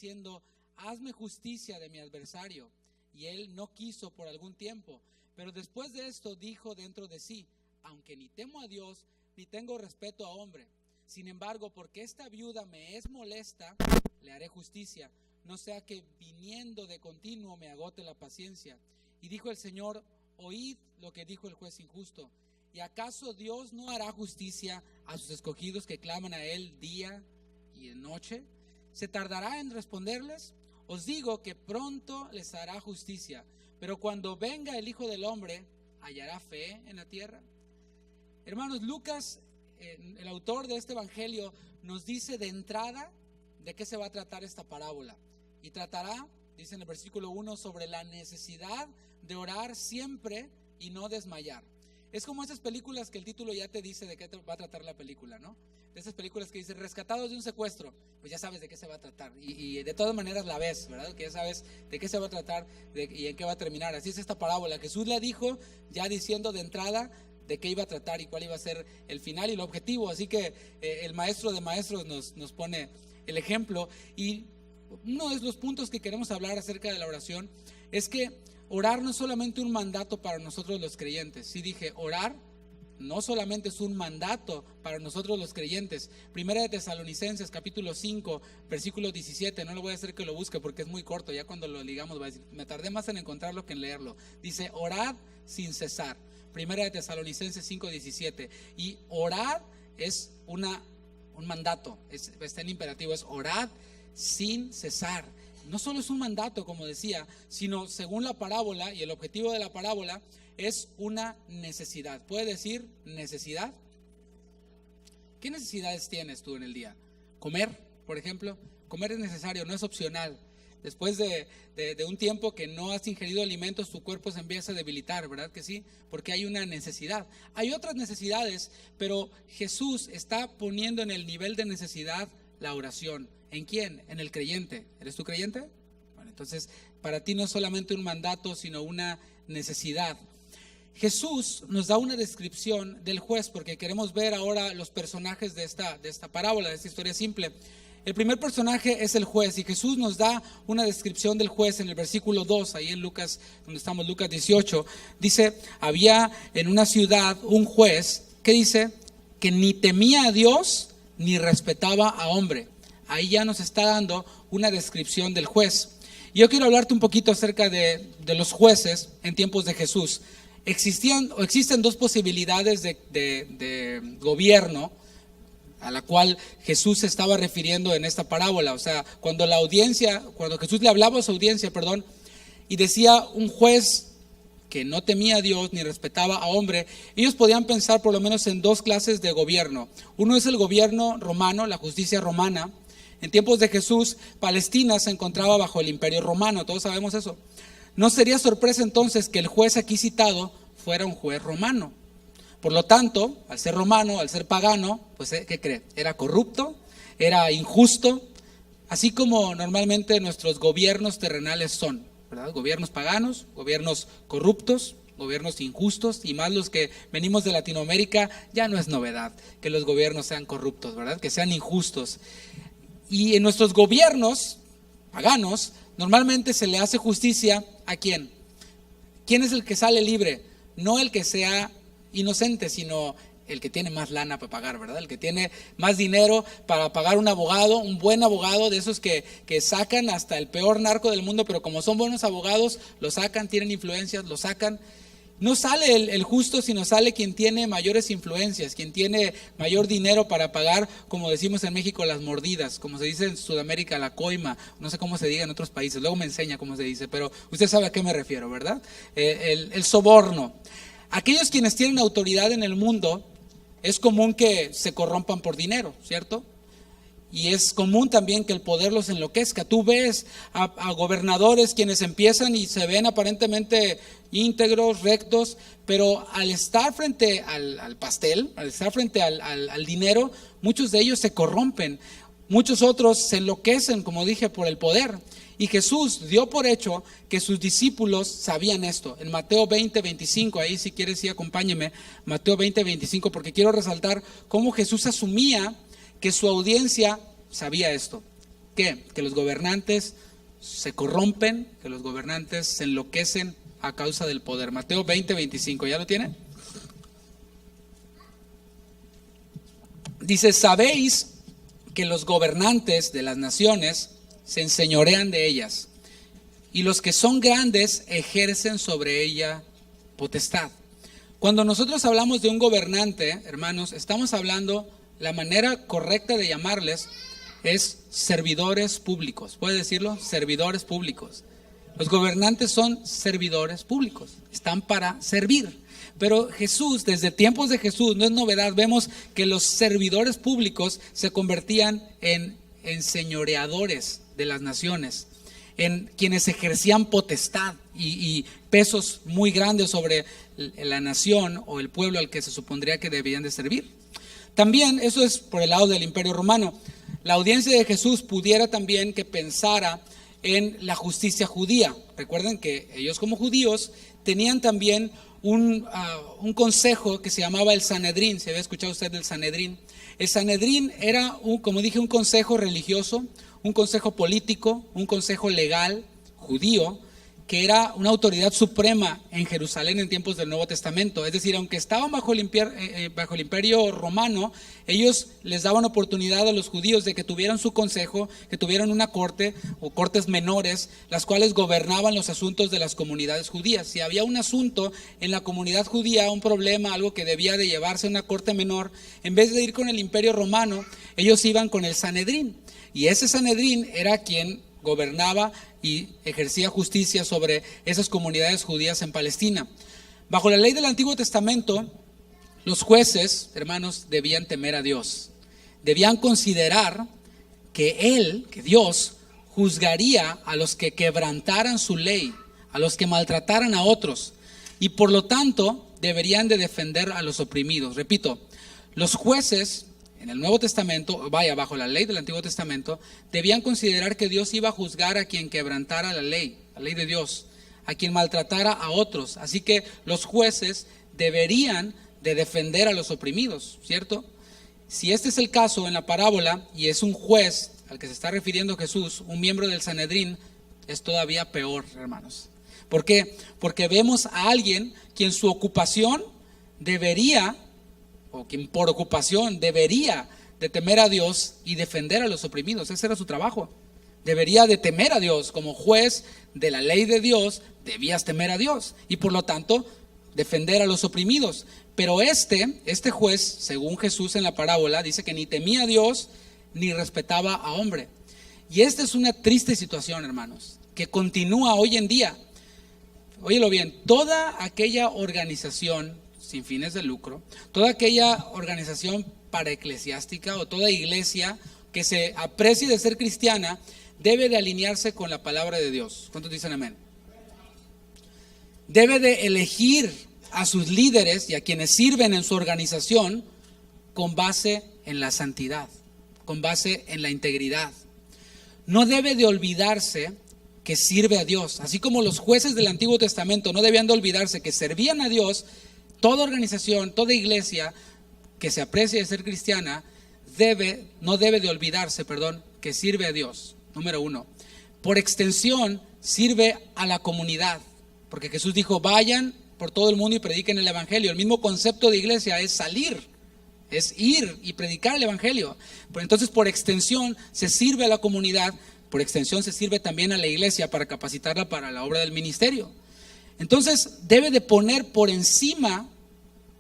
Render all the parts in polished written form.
diciendo: hazme justicia de mi adversario. Y él no quiso por algún tiempo. Pero después de esto dijo dentro de sí: aunque ni temo a Dios, ni tengo respeto a hombre. Sin embargo, porque esta viuda me es molesta, le haré justicia, no sea que viniendo de continuo me agote la paciencia. Y dijo el Señor: oíd lo que dijo el juez injusto. ¿Y acaso Dios no hará justicia a sus escogidos que claman a Él día y de noche? ¿Se tardará en responderles? Os digo que pronto les hará justicia. Pero cuando venga el Hijo del Hombre, ¿hallará fe en la tierra? Hermanos, Lucas, el autor de este evangelio, nos dice de entrada de qué se va a tratar esta parábola. Y tratará, dice en el versículo 1, sobre la necesidad de orar siempre y no desmayar. Es como esas películas que el título ya te dice de qué va a tratar la película, ¿no? De esas películas que dicen rescatados de un secuestro, pues ya sabes de qué se va a tratar. Y de todas maneras la ves, ¿verdad? Que ya sabes de qué se va a tratar y en qué va a terminar. Así es esta parábola. Jesús la dijo ya diciendo de entrada de qué iba a tratar y cuál iba a ser el final y el objetivo. Así que el maestro de maestros nos pone el ejemplo. Y uno de los puntos que queremos hablar acerca de la oración es que orar no es solamente un mandato para nosotros los creyentes. Sí dije, orar no solamente es un mandato para nosotros los creyentes. Primera de Tesalonicenses capítulo 5 versículo 17, no le voy a hacer que lo busque porque es muy corto, ya cuando lo digamos va a decir, me tardé más en encontrarlo que en leerlo. Dice, orad sin cesar. Primera de Tesalonicenses 5:17. Y orar es un mandato, está en imperativo, es orad sin cesar. No solo es un mandato, como decía, sino según la parábola, y el objetivo de la parábola es una necesidad. ¿Puede decir necesidad? ¿Qué necesidades tienes tú en el día? Comer, por ejemplo. Comer es necesario, no es opcional. Después de un tiempo que no has ingerido alimentos, tu cuerpo se empieza a debilitar, ¿verdad que sí? Porque hay una necesidad. Hay otras necesidades, pero Jesús está poniendo en el nivel de necesidad la oración. ¿En quién? En el creyente. ¿Eres tú creyente? Bueno, entonces para ti no es solamente un mandato, sino una necesidad. Jesús nos da una descripción del juez, porque queremos ver ahora los personajes de esta parábola, de esta historia simple. El primer personaje es el juez, y Jesús nos da una descripción del juez en el versículo 2, ahí en Lucas, donde estamos, Lucas 18. Dice, había en una ciudad un juez, que dice, que ni temía a Dios, ni respetaba a hombre. Ahí ya nos está dando una descripción del juez. Yo quiero hablarte un poquito acerca de los jueces en tiempos de Jesús. Existen dos posibilidades de gobierno a la cual Jesús se estaba refiriendo en esta parábola. O sea, cuando Jesús le hablaba a su audiencia, y decía un juez que no temía a Dios ni respetaba a hombre, ellos podían pensar por lo menos en dos clases de gobierno. Uno es el gobierno romano, la justicia romana. En tiempos de Jesús, Palestina se encontraba bajo el imperio romano, todos sabemos eso. No sería sorpresa entonces que el juez aquí citado fuera un juez romano. Por lo tanto, al ser romano, al ser pagano, pues ¿qué cree? Era corrupto, era injusto, así como normalmente nuestros gobiernos terrenales son, ¿verdad? Gobiernos paganos, gobiernos corruptos, gobiernos injustos, y más los que venimos de Latinoamérica, ya no es novedad que los gobiernos sean corruptos, ¿verdad? Que sean injustos. Y en nuestros gobiernos paganos, normalmente se le hace justicia ¿a quién? ¿Quién es el que sale libre? No el que sea inocente, sino el que tiene más lana para pagar, ¿verdad? El que tiene más dinero para pagar un abogado, un buen abogado, de esos que sacan hasta el peor narco del mundo, pero como son buenos abogados, lo sacan, tienen influencias, lo sacan. No sale el justo, sino sale quien tiene mayores influencias, quien tiene mayor dinero para pagar, como decimos en México, las mordidas, como se dice en Sudamérica, la coima, no sé cómo se diga en otros países, luego me enseña cómo se dice, pero usted sabe a qué me refiero, ¿verdad? El soborno. Aquellos quienes tienen autoridad en el mundo, es común que se corrompan por dinero, ¿cierto? Y es común también que el poder los enloquezca. Tú ves a gobernadores quienes empiezan y se ven aparentemente íntegros, rectos, pero al estar frente al pastel, al estar frente al dinero, muchos de ellos se corrompen. Muchos otros se enloquecen, como dije, por el poder. Y Jesús dio por hecho que sus discípulos sabían esto. En Mateo 20:25, ahí si quieres sí acompáñeme, Mateo 20:25, porque quiero resaltar cómo Jesús asumía que su audiencia sabía esto. ¿qué? Que los gobernantes se corrompen, que los gobernantes se enloquecen a causa del poder. Mateo 20:25, ¿ya lo tienen? Dice, sabéis que los gobernantes de las naciones se enseñorean de ellas, y los que son grandes ejercen sobre ella potestad. Cuando nosotros hablamos de un gobernante, hermanos, estamos hablando, la manera correcta de llamarles es servidores públicos. ¿Puede decirlo? Servidores públicos. Los gobernantes son servidores públicos, están para servir. Pero Jesús, desde tiempos de Jesús, no es novedad, vemos que los servidores públicos se convertían en señoreadores de las naciones, en quienes ejercían potestad y pesos muy grandes sobre la nación o el pueblo al que se supondría que debían de servir. También, eso es por el lado del Imperio Romano, la audiencia de Jesús pudiera también que pensara en la justicia judía. Recuerden que ellos como judíos tenían también un consejo que se llamaba el Sanedrín. ¿Se había escuchado usted del Sanedrín? El Sanedrín era, como dije, un consejo religioso, un consejo político, un consejo legal judío, que era una autoridad suprema en Jerusalén en tiempos del Nuevo Testamento. Es decir, aunque estaban bajo el imperio romano, ellos les daban oportunidad a los judíos de que tuvieran su consejo, que tuvieran una corte o cortes menores, las cuales gobernaban los asuntos de las comunidades judías. Si había un asunto en la comunidad judía, un problema, algo que debía de llevarse a una corte menor, en vez de ir con el imperio romano, ellos iban con el Sanedrín. Y ese Sanedrín era quien gobernaba y ejercía justicia sobre esas comunidades judías en Palestina. Bajo la ley del Antiguo Testamento, los jueces, hermanos, debían temer a Dios. Debían considerar que Dios, juzgaría a los que quebrantaran su ley, a los que maltrataran a otros, y por lo tanto deberían de defender a los oprimidos. Repito, los jueces en el Nuevo Testamento, bajo la ley del Antiguo Testamento, debían considerar que Dios iba a juzgar a quien quebrantara la ley de Dios, a quien maltratara a otros. Así que los jueces deberían de defender a los oprimidos, ¿cierto? Si este es el caso en la parábola y es un juez al que se está refiriendo Jesús, un miembro del Sanedrín, es todavía peor, hermanos. ¿Por qué? Porque vemos a alguien quien su ocupación debería, o quien por ocupación debería de temer a Dios y defender a los oprimidos. Ese era su trabajo. Debería de temer a Dios. Como juez de la ley de Dios, debías temer a Dios y por lo tanto defender a los oprimidos. Pero este juez, según Jesús en la parábola, dice que ni temía a Dios ni respetaba a hombre. Y esta es una triste situación, hermanos, que continúa hoy en día. Óyelo bien, toda aquella organización sin fines de lucro, toda aquella organización paraeclesiástica o toda iglesia que se aprecie de ser cristiana debe de alinearse con la palabra de Dios. ¿Cuántos dicen amén? Debe de elegir a sus líderes y a quienes sirven en su organización con base en la santidad, con base en la integridad. No debe de olvidarse que sirve a Dios, así como los jueces del Antiguo Testamento no debían de olvidarse que servían a Dios. Toda organización, toda iglesia que se aprecie de ser cristiana no debe de olvidarse, que sirve a Dios. Número uno. Por extensión, sirve a la comunidad, porque Jesús dijo, vayan por todo el mundo y prediquen el evangelio. El mismo concepto de iglesia es salir, es ir y predicar el evangelio. Pero entonces, por extensión, se sirve a la comunidad, por extensión se sirve también a la iglesia para capacitarla para la obra del ministerio. Entonces debe de poner por encima,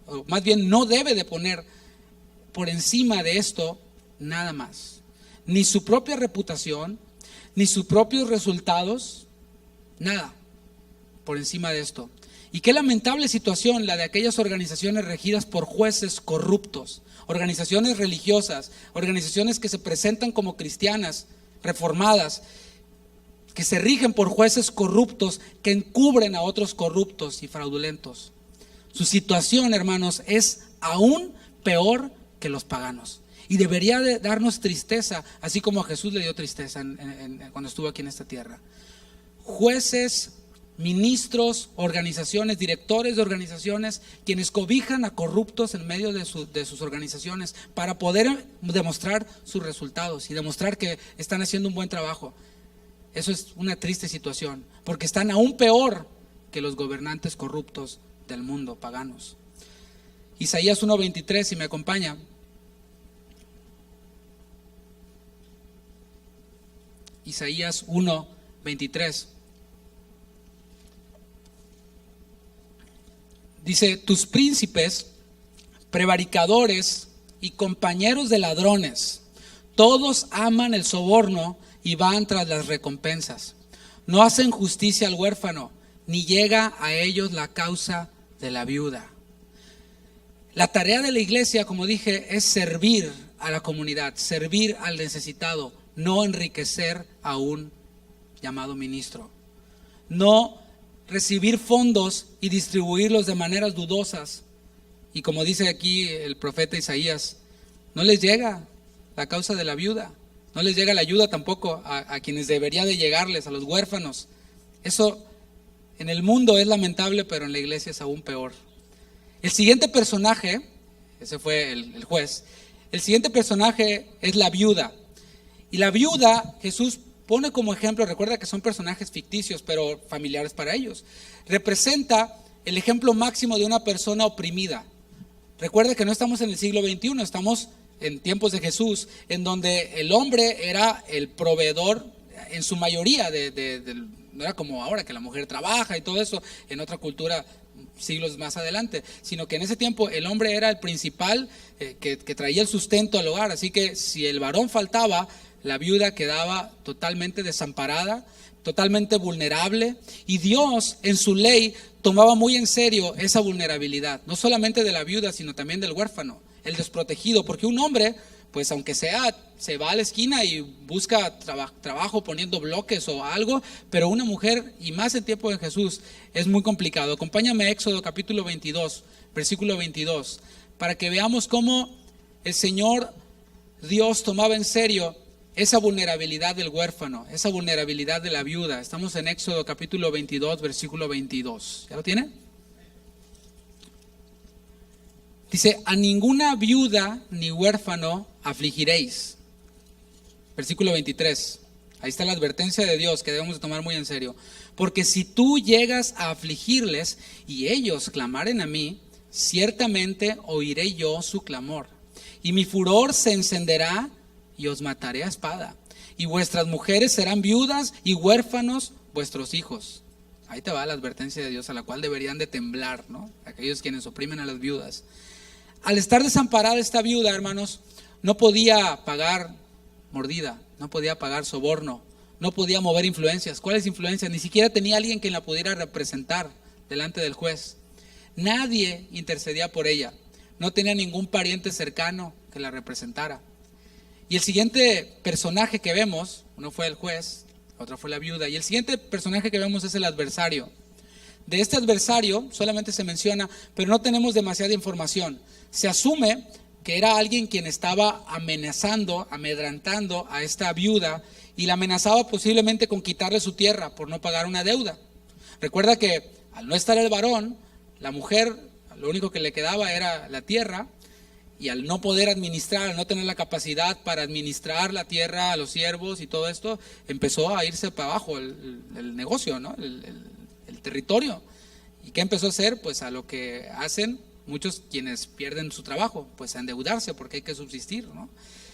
o más bien no debe de poner por encima de esto nada más. Ni su propia reputación, ni sus propios resultados, nada por encima de esto. Y qué lamentable situación la de aquellas organizaciones regidas por jueces corruptos, organizaciones religiosas, organizaciones que se presentan como cristianas, reformadas, que se rigen por jueces corruptos que encubren a otros corruptos y fraudulentos. Su situación, hermanos, es aún peor que los paganos. Y debería de darnos tristeza, así como a Jesús le dio tristeza cuando estuvo aquí en esta tierra. Jueces ministros, organizaciones, directores de organizaciones, quienes cobijan a corruptos en medio de sus organizaciones para poder demostrar sus resultados y demostrar que están haciendo un buen trabajo. Eso es una triste situación, porque están aún peor que los gobernantes corruptos del mundo, paganos. Isaías 1:23, si me acompaña. Isaías 1:23. Dice: tus príncipes, prevaricadores y compañeros de ladrones, todos aman el soborno y van tras las recompensas. No hacen justicia al huérfano, ni llega a ellos la causa de la viuda. La tarea de la iglesia, como dije, es servir a la comunidad, servir al necesitado, no enriquecer a un llamado ministro. No recibir fondos y distribuirlos de maneras dudosas. Y como dice aquí el profeta Isaías, no les llega la causa de la viuda, no les llega la ayuda tampoco a quienes debería de llegarles, a los huérfanos. Eso en el mundo es lamentable, pero en la iglesia es aún peor. El siguiente personaje, ese fue el juez, el siguiente personaje es la viuda. Y la viuda, Jesús pone como ejemplo, recuerda que son personajes ficticios, pero familiares para ellos. Representa el ejemplo máximo de una persona oprimida. Recuerda que no estamos en el siglo XXI, estamos en tiempos de Jesús, en donde el hombre era el proveedor en su mayoría, no era como ahora que la mujer trabaja y todo eso, en otra cultura siglos más adelante, sino que en ese tiempo el hombre era el principal que traía el sustento al hogar. Así que si el varón faltaba, la viuda quedaba totalmente desamparada, totalmente vulnerable, y Dios en su ley tomaba muy en serio esa vulnerabilidad, no solamente de la viuda, sino también del huérfano, el desprotegido, porque un hombre, pues aunque sea, se va a la esquina y busca trabajo poniendo bloques o algo, pero una mujer, y más en tiempo de Jesús, es muy complicado. Acompáñame a Éxodo capítulo 22, versículo 22, para que veamos cómo el Señor Dios tomaba en serio esa vulnerabilidad del huérfano, esa vulnerabilidad de la viuda. Estamos en Éxodo capítulo 22, versículo 22. ¿Ya lo tiene? Dice: a ninguna viuda ni huérfano afligiréis. Versículo 23. Ahí está la advertencia de Dios que debemos de tomar muy en serio. Porque si tú llegas a afligirles y ellos clamaren a mí, ciertamente oiré yo su clamor. Y mi furor se encenderá y os mataré a espada. Y vuestras mujeres serán viudas y huérfanos vuestros hijos. Ahí te va la advertencia de Dios a la cual deberían de temblar, ¿no? Aquellos quienes oprimen a las viudas. Al estar desamparada esta viuda, hermanos, no podía pagar mordida, no podía pagar soborno, no podía mover influencias. ¿Cuáles influencias? Ni siquiera tenía alguien que la pudiera representar delante del juez. Nadie intercedía por ella. No tenía ningún pariente cercano que la representara. Y el siguiente personaje que vemos, uno fue el juez, otro fue la viuda, y el siguiente personaje que vemos es el adversario. De este adversario solamente se menciona, pero no tenemos demasiada información. Se asume que era alguien quien estaba amenazando, amedrantando a esta viuda y la amenazaba posiblemente con quitarle su tierra por no pagar una deuda. Recuerda que al no estar el varón, la mujer, lo único que le quedaba era la tierra, y al no poder administrar, al no tener la capacidad para administrar la tierra a los siervos y todo esto, empezó a irse para abajo el negocio, ¿no? El territorio. ¿Y qué empezó a hacer? Pues a lo que hacen muchos quienes pierden su trabajo, pues a endeudarse porque hay que subsistir, ¿no?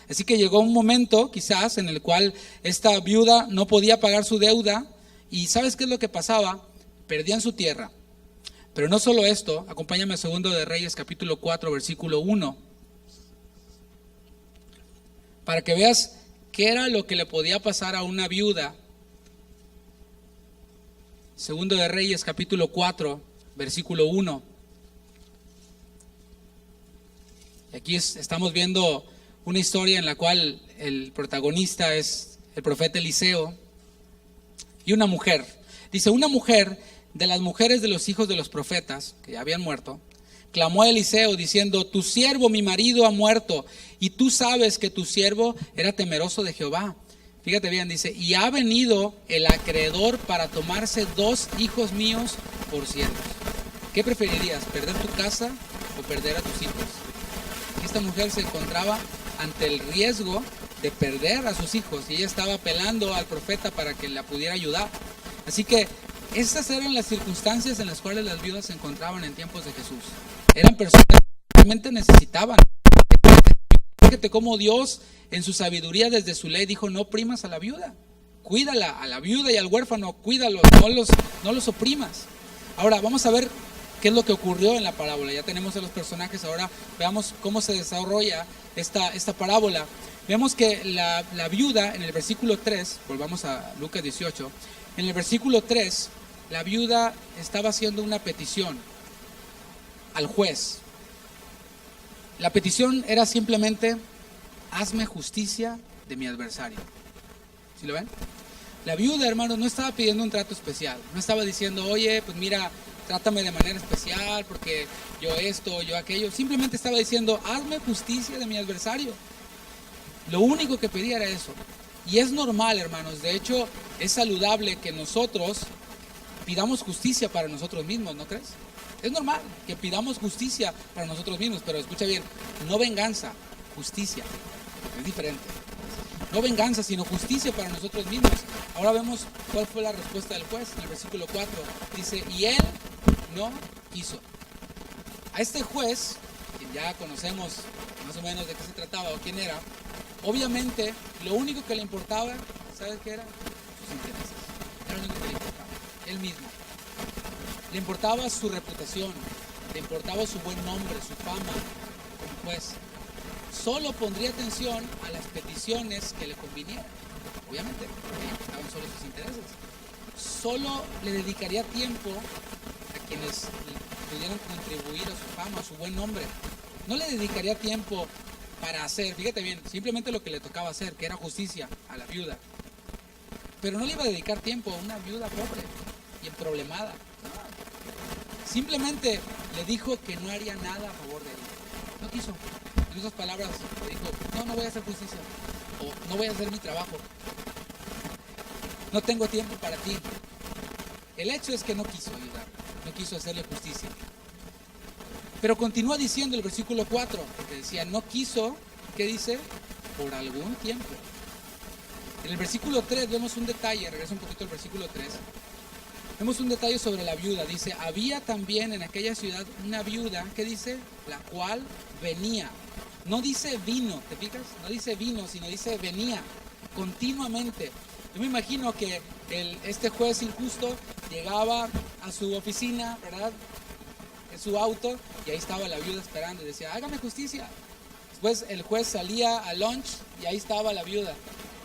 Así que llegó un momento quizás en el cual esta viuda no podía pagar su deuda, y ¿sabes qué es lo que pasaba? Perdían su tierra. Pero no solo esto, acompáñame a 2 de Reyes capítulo 4 versículo 1, para que veas qué era lo que le podía pasar a una viuda. 2 de Reyes capítulo 4 versículo 1. Y aquí estamos viendo una historia en la cual el protagonista es el profeta Eliseo y una mujer. Dice: una mujer de las mujeres de los hijos de los profetas que ya habían muerto, clamó a Eliseo diciendo: tu siervo mi marido ha muerto, y tú sabes que tu siervo era temeroso de Jehová. Fíjate bien, dice, y ha venido el acreedor para tomarse 2 hijos míos por siervos. ¿Qué preferirías, perder tu casa o perder a tus hijos? Esta mujer se encontraba ante el riesgo de perder a sus hijos y ella estaba apelando al profeta para que la pudiera ayudar. Así que estas eran las circunstancias en las cuales las viudas se encontraban en tiempos de Jesús. Eran personas que realmente necesitaban. Fíjate cómo Dios en su sabiduría desde su ley dijo: no oprimas a la viuda, cuídala, a la viuda y al huérfano, cuídalos, no los oprimas. Ahora vamos a ver qué es lo que ocurrió en la parábola. Ya tenemos a los personajes, ahora veamos cómo se desarrolla esta parábola. Vemos que la viuda en el versículo 3, volvamos a Lucas 18, en el versículo 3, la viuda estaba haciendo una petición al juez. La petición era simplemente: hazme justicia de mi adversario. ¿Sí lo ven? La viuda, hermanos, no estaba pidiendo un trato especial. No estaba diciendo: oye, pues mira, trátame de manera especial porque yo esto, yo aquello. Simplemente estaba diciendo: hazme justicia de mi adversario. Lo único que pedía era eso. Y es normal, hermanos. De hecho, es saludable que nosotros pidamos justicia para nosotros mismos, ¿no crees? Es normal que pidamos justicia para nosotros mismos, pero escucha bien, no venganza, justicia. Es diferente. No venganza, sino justicia para nosotros mismos. Ahora vemos cuál fue la respuesta del juez. En el versículo 4 dice: y él no quiso. A este juez, que ya conocemos más o menos de qué se trataba o quién era, obviamente lo único que le importaba, ¿sabes qué era? Sus intereses. Era lo único que le importaba. Él mismo. Le importaba su reputación, le importaba su buen nombre, su fama como juez. Solo pondría atención a las peticiones que le convinieran, obviamente, porque le importaban solo sus intereses. Solo le dedicaría tiempo a quienes pudieran contribuir a su fama, a su buen nombre. No le dedicaría tiempo para hacer, fíjate bien, simplemente lo que le tocaba hacer, que era justicia a la viuda. Pero no le iba a dedicar tiempo a una viuda pobre y emproblemada. Simplemente le dijo que no haría nada a favor de ella. No quiso. En esas palabras le dijo: no voy a hacer justicia. O no voy a hacer mi trabajo. No tengo tiempo para ti. El hecho es que no quiso ayudar. No quiso hacerle justicia. Pero continúa diciendo el versículo 4, porque decía: no quiso, ¿qué dice? Por algún tiempo. En el versículo 3 vemos un detalle, regresa un poquito al versículo 3. Vemos un detalle sobre la viuda. Dice: había también en aquella ciudad una viuda, ¿qué dice? La cual venía. No dice vino, ¿te fijas? No dice vino, sino dice venía continuamente. Yo me imagino que este juez injusto llegaba a su oficina, ¿verdad? En su auto, y ahí estaba la viuda esperando y decía: hágame justicia. Después el juez salía a lunch y ahí estaba la viuda: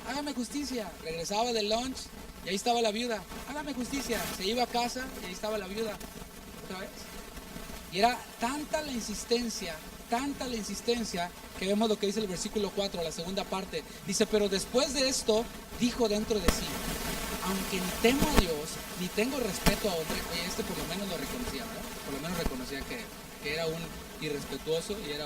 hágame justicia. Regresaba del lunch y ahí estaba la viuda: hágame justicia. Se iba a casa y ahí estaba la viuda otra vez. Y era tanta la insistencia que vemos lo que dice el versículo 4, la segunda parte. Dice: pero después de esto dijo dentro de sí: aunque ni temo a Dios ni tengo respeto a hombre. Oye, por lo menos lo reconocía, ¿verdad? Por lo menos reconocía que era un irrespetuoso y era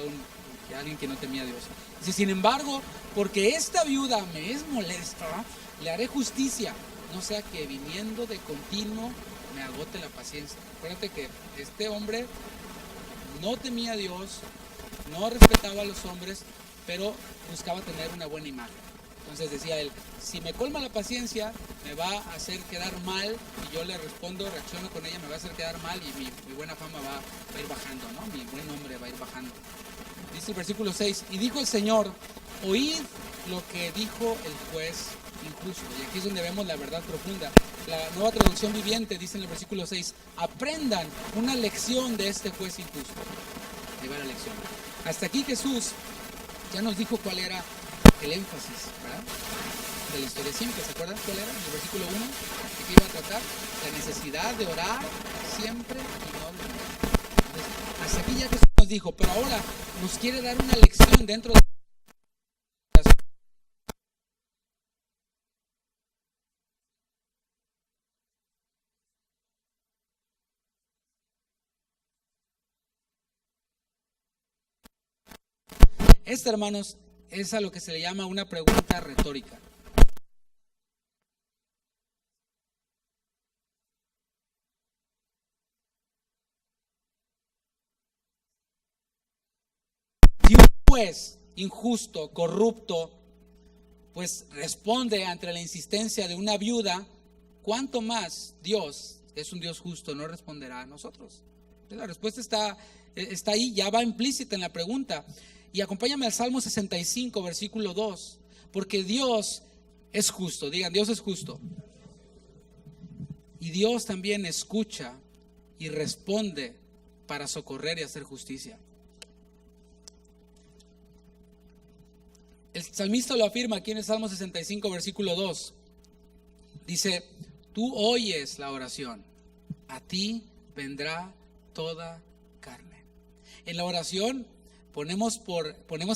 alguien que no temía a Dios. Dice: sin embargo, porque esta viuda me es molesta, le haré justicia, no sea que viniendo de continuo me agote la paciencia. Acuérdate que este hombre no temía a Dios, no respetaba a los hombres, pero buscaba tener una buena imagen. Entonces decía él: si me colma la paciencia, me va a hacer quedar mal, y yo le respondo, reacciono con ella, me va a hacer quedar mal, y mi buena fama va a ir bajando, ¿no? Mi buen nombre va a ir bajando. Dice el versículo 6: y dijo el Señor: oíd lo que dijo el juez injusto. Y aquí es donde vemos la verdad profunda. La Nueva Traducción Viviente dice en el versículo 6: aprendan una lección de este juez injusto. Ahí va la lección. Hasta aquí Jesús ya nos dijo cuál era el énfasis, ¿verdad? De la historia simple. ¿Se acuerdan cuál era? En el versículo 1, ¿de qué iba a tratar? La necesidad de orar siempre y no olvidar. Hasta aquí ya Jesús nos dijo, pero ahora nos quiere dar una lección dentro de hermanos, es a lo que se le llama una pregunta retórica. juez injusto, corrupto, pues responde ante la insistencia de una viuda, ¿cuánto más Dios, que es un Dios justo, no responderá a nosotros? La respuesta está ahí, ya va implícita en la pregunta. Y acompáñame al Salmo 65, versículo 2, porque Dios es justo. Digan, Dios es justo. Y Dios también escucha y responde para socorrer y hacer justicia. El salmista lo afirma aquí en el Salmo 65, versículo 2. Dice, tú oyes la oración, a ti vendrá toda carne. En la oración ponemos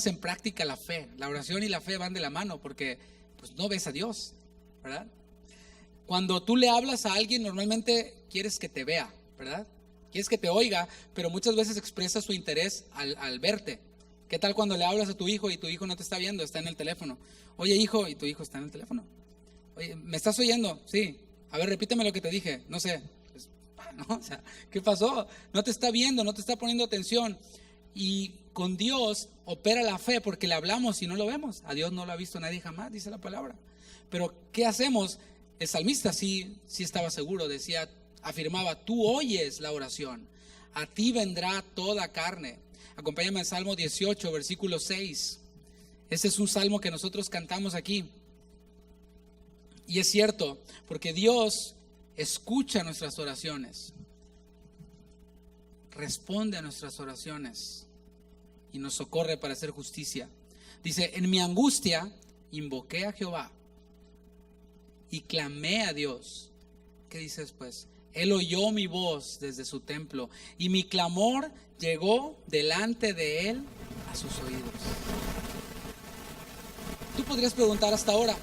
en práctica la fe. La oración y la fe van de la mano porque pues no ves a Dios, ¿verdad? Cuando tú le hablas a alguien, normalmente quieres que te vea, ¿verdad? Quieres que te oiga, pero muchas veces expresa su interés al verte. ¿Qué tal cuando le hablas a tu hijo y tu hijo no te está viendo, está en el teléfono? Oye, hijo, y tu hijo está en el teléfono. Oye, ¿me estás oyendo? Sí. A ver, repíteme lo que te dije. No sé. Pues, ¿no? O sea, ¿qué pasó? No te está viendo, no te está poniendo atención. Y con Dios opera la fe porque le hablamos y no lo vemos. A Dios no lo ha visto nadie jamás, dice la palabra. Pero ¿qué hacemos? El salmista sí estaba seguro, afirmaba, tú oyes la oración, a ti vendrá toda carne. Acompáñame al Salmo 18, versículo 6. Este es un salmo que nosotros cantamos aquí. Y es cierto, porque Dios escucha nuestras oraciones, responde a nuestras oraciones y nos socorre para hacer justicia. Dice, en mi angustia invoqué a Jehová y clamé a Dios. ¿Qué dice después? Él oyó mi voz desde su templo y mi clamor llegó delante de él a sus oídos. Tú podrías preguntar hasta ahora,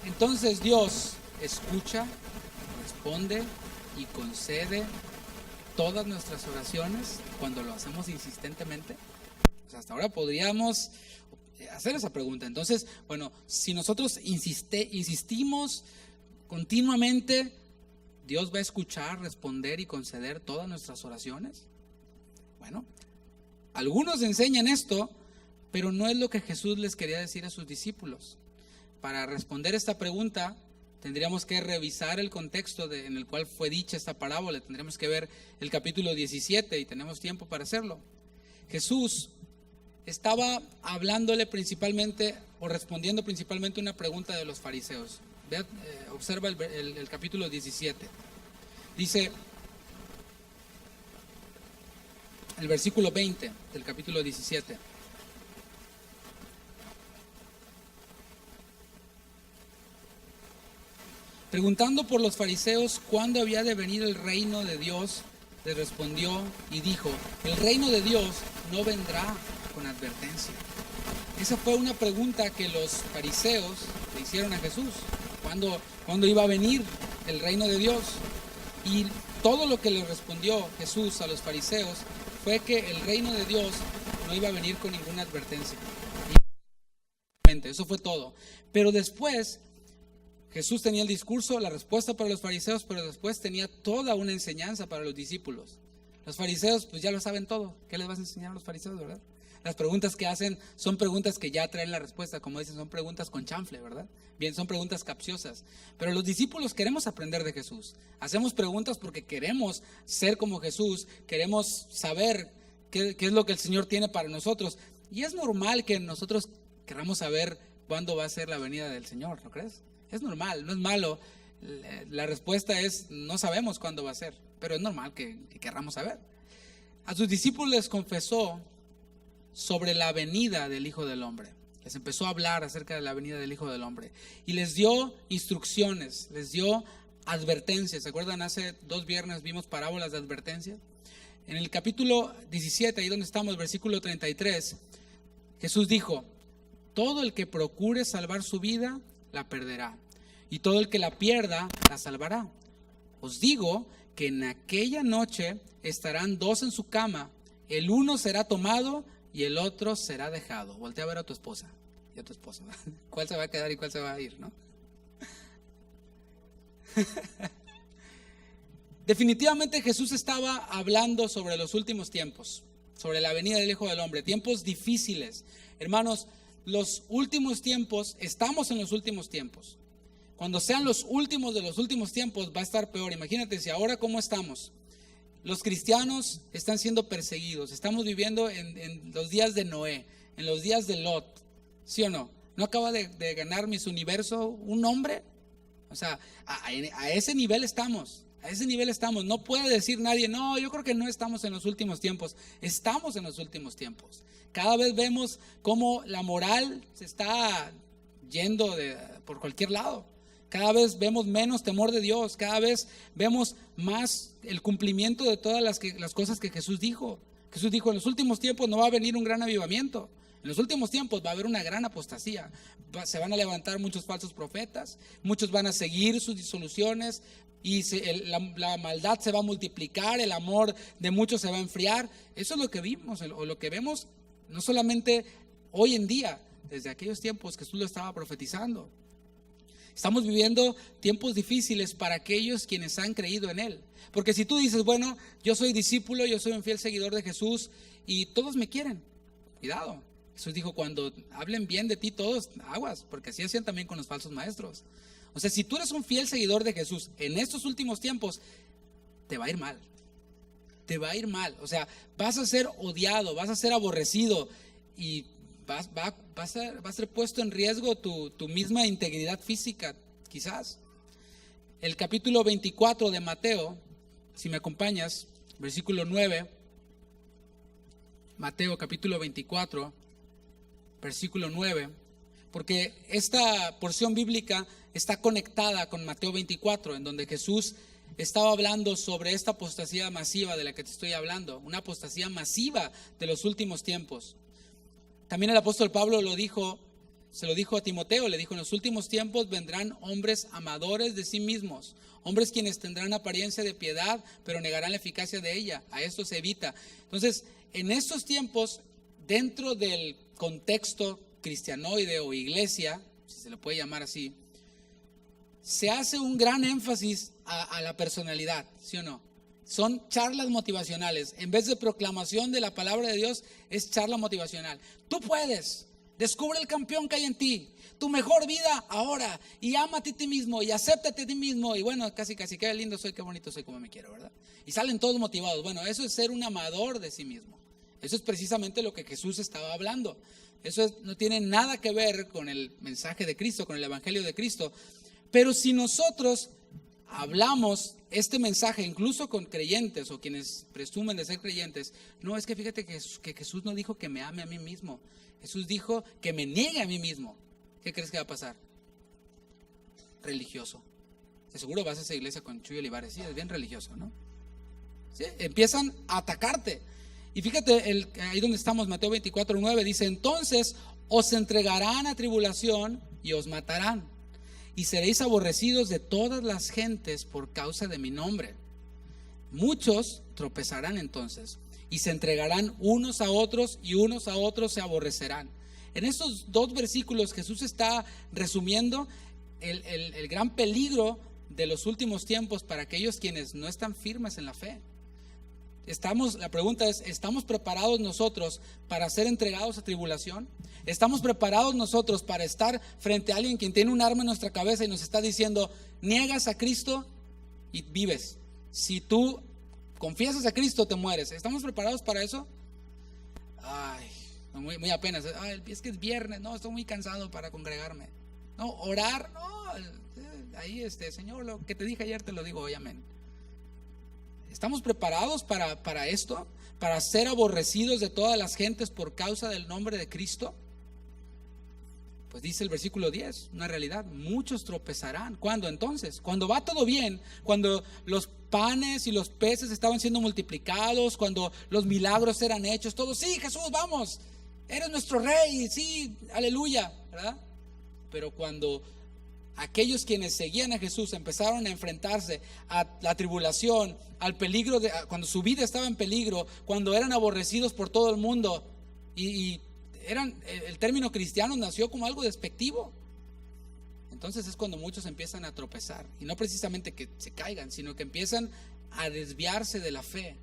entonces Dios escucha, responde y concede todas nuestras oraciones cuando lo hacemos insistentemente. Pues hasta ahora podríamos hacer esa pregunta. Entonces, bueno, si nosotros insistimos continuamente, ¿Dios va a escuchar, responder y conceder todas nuestras oraciones? Bueno, algunos enseñan esto, pero no es lo que Jesús les quería decir a sus discípulos. Para responder esta pregunta, tendríamos que revisar el contexto en el cual fue dicha esta parábola. Tendríamos que ver el capítulo 17 y tenemos tiempo para hacerlo. Jesús estaba hablándole principalmente o respondiendo principalmente una pregunta de los fariseos. Observa el capítulo 17. Dice el versículo 20 del capítulo 17. Preguntando por los fariseos cuándo había de venir el reino de Dios, les respondió y dijo, el reino de Dios no vendrá con advertencia. Esa fue una pregunta que los fariseos le hicieron a Jesús. ¿Cuándo iba a venir el reino de Dios? Y todo lo que le respondió Jesús a los fariseos fue que el reino de Dios no iba a venir con ninguna advertencia. Eso fue todo. Pero después Jesús tenía el discurso, la respuesta para los fariseos, pero después tenía toda una enseñanza para los discípulos. Los fariseos pues ya lo saben todo. ¿Qué les vas a enseñar a los fariseos, verdad? Las preguntas que hacen son preguntas que ya traen la respuesta, como dicen, son preguntas con chanfle, ¿verdad? Bien, son preguntas capciosas. Pero los discípulos queremos aprender de Jesús. Hacemos preguntas porque queremos ser como Jesús, queremos saber qué es lo que el Señor tiene para nosotros. Y es normal que nosotros queramos saber cuándo va a ser la venida del Señor, ¿no crees? Es normal, no es malo. La respuesta es, no sabemos cuándo va a ser, pero es normal que queramos saber. A sus discípulos les confesó sobre la venida del Hijo del Hombre. Les empezó a hablar acerca de la venida del Hijo del Hombre y les dio instrucciones, les dio advertencias. ¿Se acuerdan? Hace 2 viernes vimos parábolas de advertencia. En el capítulo 17, ahí donde estamos, versículo 33, Jesús dijo, todo el que procure salvar su vida, la perderá, y todo el que la pierda, la salvará. Os digo que en aquella noche estarán 2 en su cama, el uno será tomado y el otro será dejado. Voltea a ver a tu esposa y a tu esposo. ¿Cuál se va a quedar y cuál se va a ir, no? Definitivamente Jesús estaba hablando sobre los últimos tiempos. sobre la venida del Hijo del Hombre, tiempos difíciles. Hermanos, los últimos tiempos, estamos en los últimos tiempos. Cuando sean los últimos de los últimos tiempos, va a estar peor. Imagínate si ahora cómo estamos. Los cristianos están siendo perseguidos. Estamos viviendo en los días de Noé, en los días de Lot. ¿Sí o no? ¿No acaba de ganar Miss Universo un hombre? O sea, a ese nivel estamos. A ese nivel estamos. No puede decir nadie, no, yo creo que no estamos en los últimos tiempos. Estamos en los últimos tiempos. Cada vez vemos cómo la moral se está yendo por cualquier lado. Cada vez vemos menos temor de Dios. Cada vez vemos más el cumplimiento de todas las cosas que Jesús dijo. Jesús dijo, en los últimos tiempos no va a venir un gran avivamiento. En los últimos tiempos va a haber una gran apostasía. Se van a levantar muchos falsos profetas. Muchos van a seguir sus disoluciones. Y la maldad se va a multiplicar. El amor de muchos se va a enfriar. Eso es lo que vimos, o lo que vemos no solamente hoy en día, desde aquellos tiempos que Jesús lo estaba profetizando. Estamos viviendo tiempos difíciles para aquellos quienes han creído en Él. Porque si tú dices, bueno, yo soy discípulo, yo soy un fiel seguidor de Jesús y todos me quieren, cuidado. Jesús dijo, cuando hablen bien de ti todos, aguas, porque así hacían también con los falsos maestros. O sea, si tú eres un fiel seguidor de Jesús en estos últimos tiempos, te va a ir mal. Te va a ir mal. O sea, vas a ser odiado, vas a ser aborrecido y va a ser puesto en riesgo tu misma integridad física, quizás. El capítulo 24 de Mateo, si me acompañas, versículo 9. Mateo capítulo 24, versículo 9. Porque esta porción bíblica está conectada con Mateo 24, en donde Jesús estaba hablando sobre esta apostasía masiva de la que te estoy hablando, una apostasía masiva de los últimos tiempos. También el apóstol Pablo se lo dijo a Timoteo, le dijo, en los últimos tiempos vendrán hombres amadores de sí mismos, hombres quienes tendrán apariencia de piedad, pero negarán la eficacia de ella. A esto se evita. Entonces, en estos tiempos, dentro del contexto cristianoide o iglesia, si se le puede llamar así, se hace un gran énfasis a la personalidad, ¿sí o no? Son charlas motivacionales. En vez de proclamación de la palabra de Dios, es charla motivacional. Tú puedes, descubre el campeón que hay en ti, tu mejor vida ahora, y ámate a ti mismo, y acéptate a ti mismo, y bueno, casi, qué lindo soy, qué bonito soy, como me quiero, ¿verdad? Y salen todos motivados. Bueno, eso es ser un amador de sí mismo. Eso es precisamente lo que Jesús estaba hablando. Eso no tiene nada que ver con el mensaje de Cristo, con el evangelio de Cristo. Pero si nosotros hablamos este mensaje incluso con creyentes o quienes presumen de ser creyentes, no, es que fíjate que Jesús no dijo que me ame a mí mismo. Jesús dijo que me niegue a mí mismo. ¿Qué crees que va a pasar? Religioso. De seguro vas a esa iglesia con Chuy Olivares, sí, es bien religioso, ¿no? ¿Sí? Empiezan a atacarte. Y fíjate, ahí donde estamos, Mateo 24:9, dice, entonces os entregarán a tribulación y os matarán, y seréis aborrecidos de todas las gentes por causa de mi nombre. Muchos tropezarán entonces, y se entregarán unos a otros, y unos a otros se aborrecerán. En estos dos versículos Jesús está resumiendo el gran peligro de los últimos tiempos para aquellos quienes no están firmes en la fe. La pregunta es, ¿estamos preparados nosotros para ser entregados a tribulación? ¿Estamos preparados nosotros para estar frente a alguien quien tiene un arma en nuestra cabeza y nos está diciendo, niegas a Cristo y vives? Si tú confiesas a Cristo, te mueres. ¿Estamos preparados para eso? Ay, muy apenas. Ay, es que es viernes, no, estoy muy cansado para congregarme. No, orar, no, ahí Señor, lo que te dije ayer te lo digo hoy, amén. ¿Estamos preparados para esto? ¿Para ser aborrecidos de todas las gentes por causa del nombre de Cristo? Pues dice el versículo 10, una realidad, muchos tropezarán. ¿Cuándo entonces? Cuando va todo bien, cuando los panes y los peces estaban siendo multiplicados, cuando los milagros eran hechos, todos, sí, Jesús, vamos, eres nuestro rey, sí, aleluya, ¿verdad? Pero cuando aquellos quienes seguían a Jesús empezaron a enfrentarse a la tribulación, al peligro, cuando su vida estaba en peligro, cuando eran aborrecidos por todo el mundo, y el término cristiano nació como algo despectivo. Entonces es cuando muchos empiezan a tropezar, y no precisamente que se caigan, sino que empiezan a desviarse de la fe.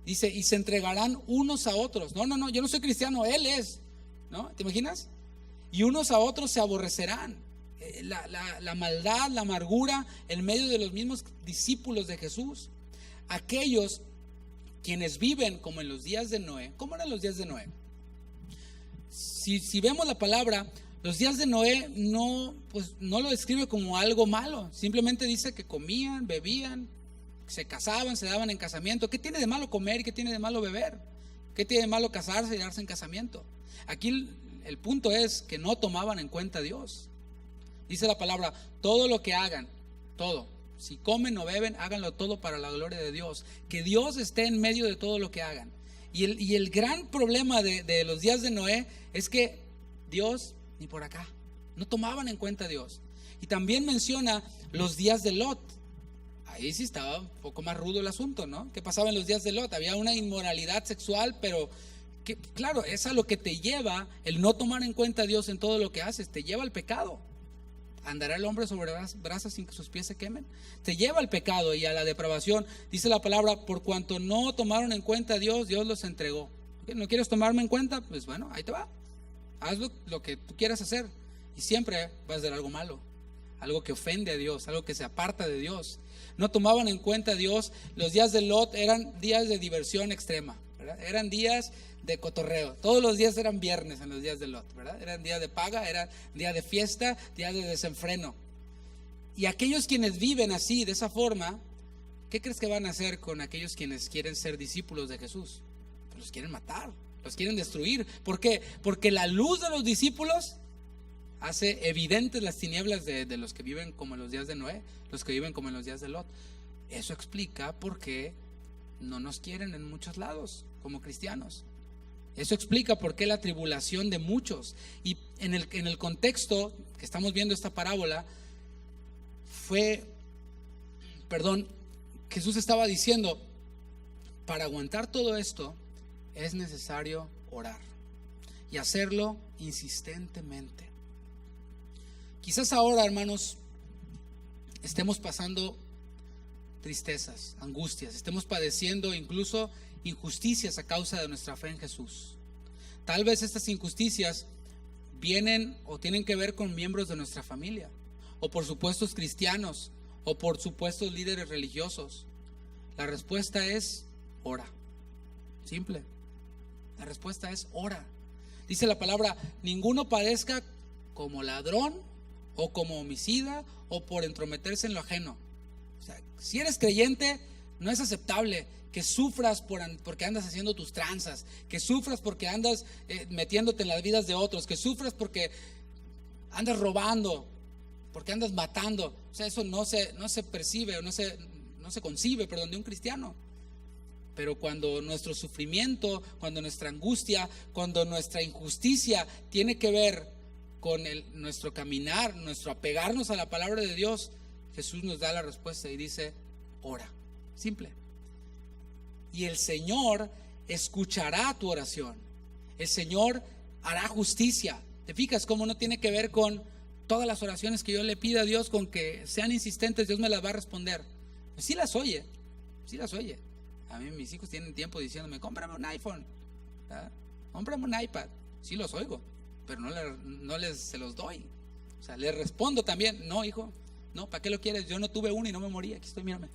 Dice, y se entregarán unos a otros. No, yo no soy cristiano, él es, ¿no? ¿Te imaginas? Y unos a otros se aborrecerán. La maldad, la amargura en medio de los mismos discípulos de Jesús. Aquellos quienes viven como en los días de Noé. ¿Cómo eran los días de Noé? Si vemos la palabra, los días de Noé no lo describe como algo malo. Simplemente dice que comían, bebían, se casaban, se daban en casamiento. ¿Qué tiene de malo comer y qué tiene de malo beber? ¿Qué tiene de malo casarse y darse en casamiento? Aquí el punto es que no tomaban en cuenta a Dios. Dice la palabra, todo lo que hagan, todo, si comen o beben, háganlo todo para la gloria de Dios. Que Dios esté en medio de todo lo que hagan. Y el gran problema de los días de Noé es que Dios, ni por acá, no tomaban en cuenta a Dios. Y también menciona los días de Lot. Ahí sí estaba un poco más rudo el asunto, ¿no? ¿Qué pasaba en los días de Lot? Había una inmoralidad sexual, pero que, claro, es a lo que te lleva el no tomar en cuenta a Dios en todo lo que haces, te lleva al pecado. ¿Andará el hombre sobre brasas sin que sus pies se quemen? Te lleva al pecado y a la depravación. Dice la palabra, por cuanto no tomaron en cuenta a Dios, Dios los entregó. ¿No quieres tomarme en cuenta? Pues bueno, ahí te va. Haz lo que tú quieras hacer. Y siempre va a ser algo malo, algo que ofende a Dios, algo que se aparta de Dios. No tomaban en cuenta a Dios. Los días de Lot eran días de diversión extrema, ¿verdad? Eran días de cotorreo. Todos los días eran viernes en los días de Lot, ¿verdad? Eran día de paga, era día de fiesta, día de desenfreno. Y aquellos quienes viven así, de esa forma, ¿qué crees que van a hacer con aquellos quienes quieren ser discípulos de Jesús? Pues los quieren matar, los quieren destruir. ¿Por qué? Porque la luz de los discípulos hace evidentes las tinieblas de los que viven como en los días de Noé, los que viven como en los días de Lot. Eso explica por qué no nos quieren en muchos lados como cristianos. Eso explica por qué la tribulación de muchos. Y en el contexto que estamos viendo esta parábola, Jesús estaba diciendo, para aguantar todo esto es necesario orar y hacerlo insistentemente. Quizás ahora, hermanos, estemos pasando tristezas, angustias, estemos padeciendo incluso injusticias a causa de nuestra fe en Jesús. Tal vez estas injusticias vienen o tienen que ver con miembros de nuestra familia, o por supuestos cristianos, o por supuestos líderes religiosos. La respuesta es ora. Simple. La respuesta es ora. Dice la palabra, ninguno padezca como ladrón o como homicida o por entrometerse en lo ajeno. O sea, si eres creyente, no es aceptable que sufras porque andas haciendo tus tranzas, que sufras porque andas metiéndote en las vidas de otros, que sufras porque andas robando, porque andas matando. O sea, eso no se percibe, no se concibe, de un cristiano. Pero cuando nuestro sufrimiento, cuando nuestra angustia, cuando nuestra injusticia tiene que ver con nuestro caminar, nuestro apegarnos a la palabra de Dios, Jesús nos da la respuesta y dice, ora. Simple. Y el Señor escuchará tu oración. El Señor hará justicia. ¿Te fijas cómo no tiene que ver con todas las oraciones que yo le pido a Dios, con que sean insistentes, Dios me las va a responder? Pues sí las oye, sí las oye. A mí mis hijos tienen tiempo diciéndome, cómprame un iPhone, ¿verdad? Cómprame un iPad. Sí los oigo, pero no se los doy. O sea, les respondo también, no hijo, no, ¿para qué lo quieres? Yo no tuve uno y no me morí, aquí estoy, mírame.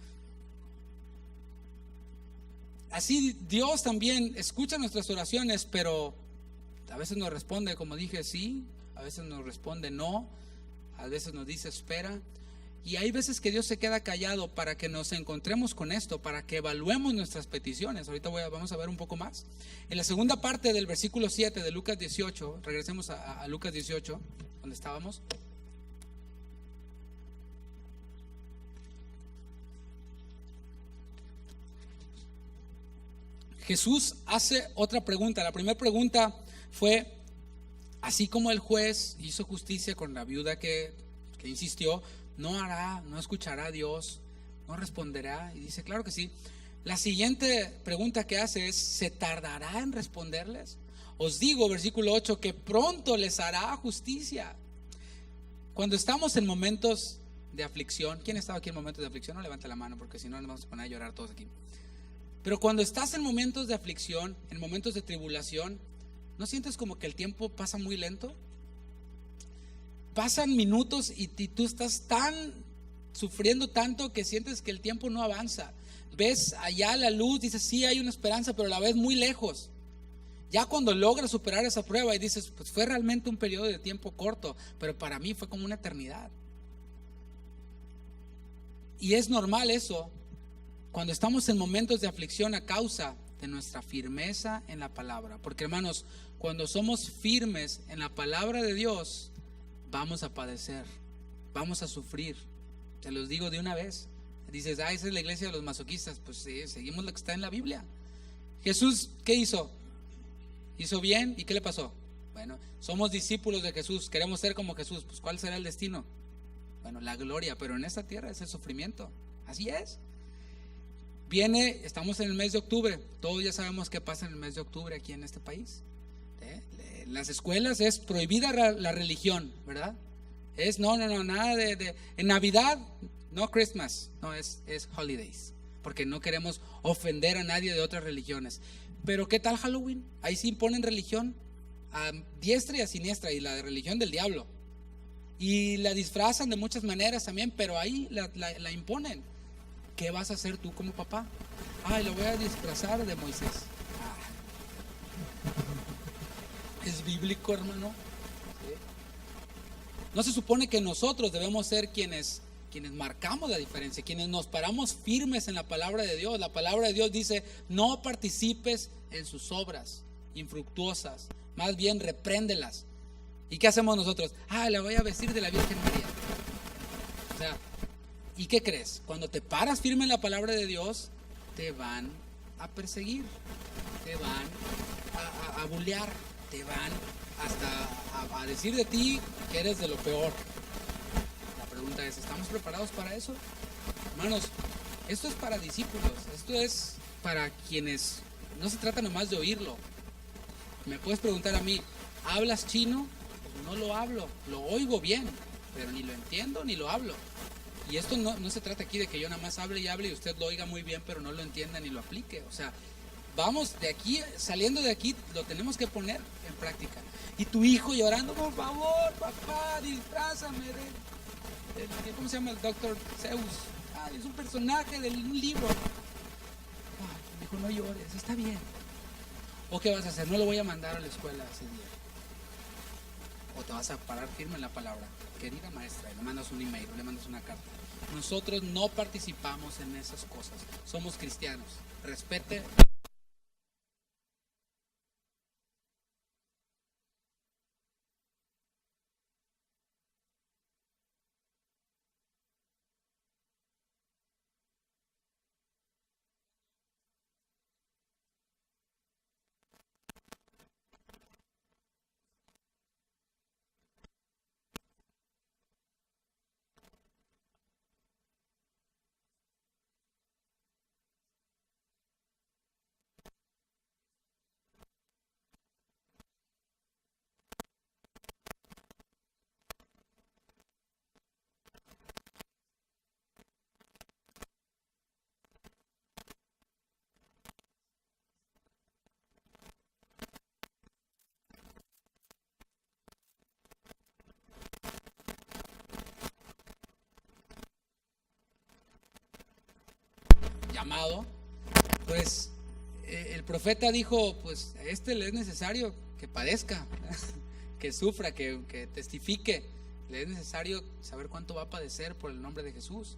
Así Dios también escucha nuestras oraciones, pero a veces nos responde, como dije, sí, a veces nos responde no, a veces nos dice espera. Y hay veces que Dios se queda callado para que nos encontremos con esto, para que evaluemos nuestras peticiones. Ahorita vamos a ver un poco más. En la segunda parte del versículo 7 de Lucas 18, regresemos a Lucas 18, donde estábamos. Jesús hace otra pregunta. La primera pregunta fue, así como el juez hizo justicia con la viuda que insistió, no escuchará a Dios, no responderá. Y dice, claro que sí. La siguiente pregunta que hace es, ¿se tardará en responderles? Os digo, versículo 8, que pronto les hará justicia. Cuando estamos en momentos de aflicción, ¿quién estaba aquí en momentos de aflicción? No levante la mano, porque si no nos vamos a poner a llorar todos aquí. Pero cuando estás en momentos de aflicción, en momentos de tribulación, ¿no sientes como que el tiempo pasa muy lento? Pasan minutos y tú estás sufriendo tanto que sientes que el tiempo no avanza. Ves allá la luz, dices sí hay una esperanza, pero la ves muy lejos. Ya cuando logras superar esa prueba y dices, pues fue realmente un periodo de tiempo corto, pero para mí fue como una eternidad. Y es normal eso cuando estamos en momentos de aflicción a causa de nuestra firmeza en la palabra. Porque hermanos, cuando somos firmes en la palabra de Dios, vamos a padecer, vamos a sufrir. Te los digo de una vez. Dices, esa es la iglesia de los masoquistas. Pues sí, seguimos lo que está en la Biblia. Jesús, ¿qué hizo? ¿Hizo bien? ¿Y qué le pasó? Bueno, somos discípulos de Jesús, queremos ser como Jesús. Pues ¿cuál será el destino? Bueno, la gloria, pero en esta tierra es el sufrimiento. Así es. Estamos en el mes de octubre. Todos ya sabemos qué pasa en el mes de octubre aquí en este país. En las escuelas es prohibida la religión, ¿verdad? Nada en Navidad, no Christmas, no es holidays, porque no queremos ofender a nadie de otras religiones. Pero ¿qué tal Halloween? Ahí sí imponen religión a diestra y a siniestra, y la de religión del diablo. Y la disfrazan de muchas maneras también, pero ahí la imponen. ¿Qué vas a hacer tú como papá? Lo voy a disfrazar de Moisés. Es bíblico, hermano. ¿Sí? No se supone que nosotros debemos ser quienes marcamos la diferencia, quienes nos paramos firmes en la palabra de Dios. La palabra de Dios dice, no participes en sus obras infructuosas, más bien repréndelas. ¿Y qué hacemos nosotros? La voy a vestir de la Virgen María. O sea, ¿y qué crees? Cuando te paras firme en la palabra de Dios, te van a perseguir, te van a bulear, te van hasta a decir de ti que eres de lo peor. La pregunta es, ¿estamos preparados para eso? Hermanos, esto es para discípulos, esto es para quienes, no se trata nomás de oírlo. Me puedes preguntar a mí, ¿hablas chino? No lo hablo, lo oigo bien, pero ni lo entiendo ni lo hablo. Y esto no se trata aquí de que yo nada más hable y usted lo oiga muy bien, pero no lo entienda ni lo aplique. O sea, vamos de aquí, saliendo de aquí, lo tenemos que poner en práctica. Y tu hijo llorando, por favor, papá, disfrázame ¿cómo se llama el doctor Zeus? Es un personaje de un libro. Me dijo, no llores, está bien. ¿O qué vas a hacer? No lo voy a mandar a la escuela ese día. O te vas a parar firme en la palabra. Querida maestra, le mandas un email, le mandas una carta. Nosotros no participamos en esas cosas. Somos cristianos. Respete. Llamado, pues el profeta dijo, pues a este le es necesario que padezca, que sufra, que testifique, le es necesario saber cuánto va a padecer por el nombre de Jesús.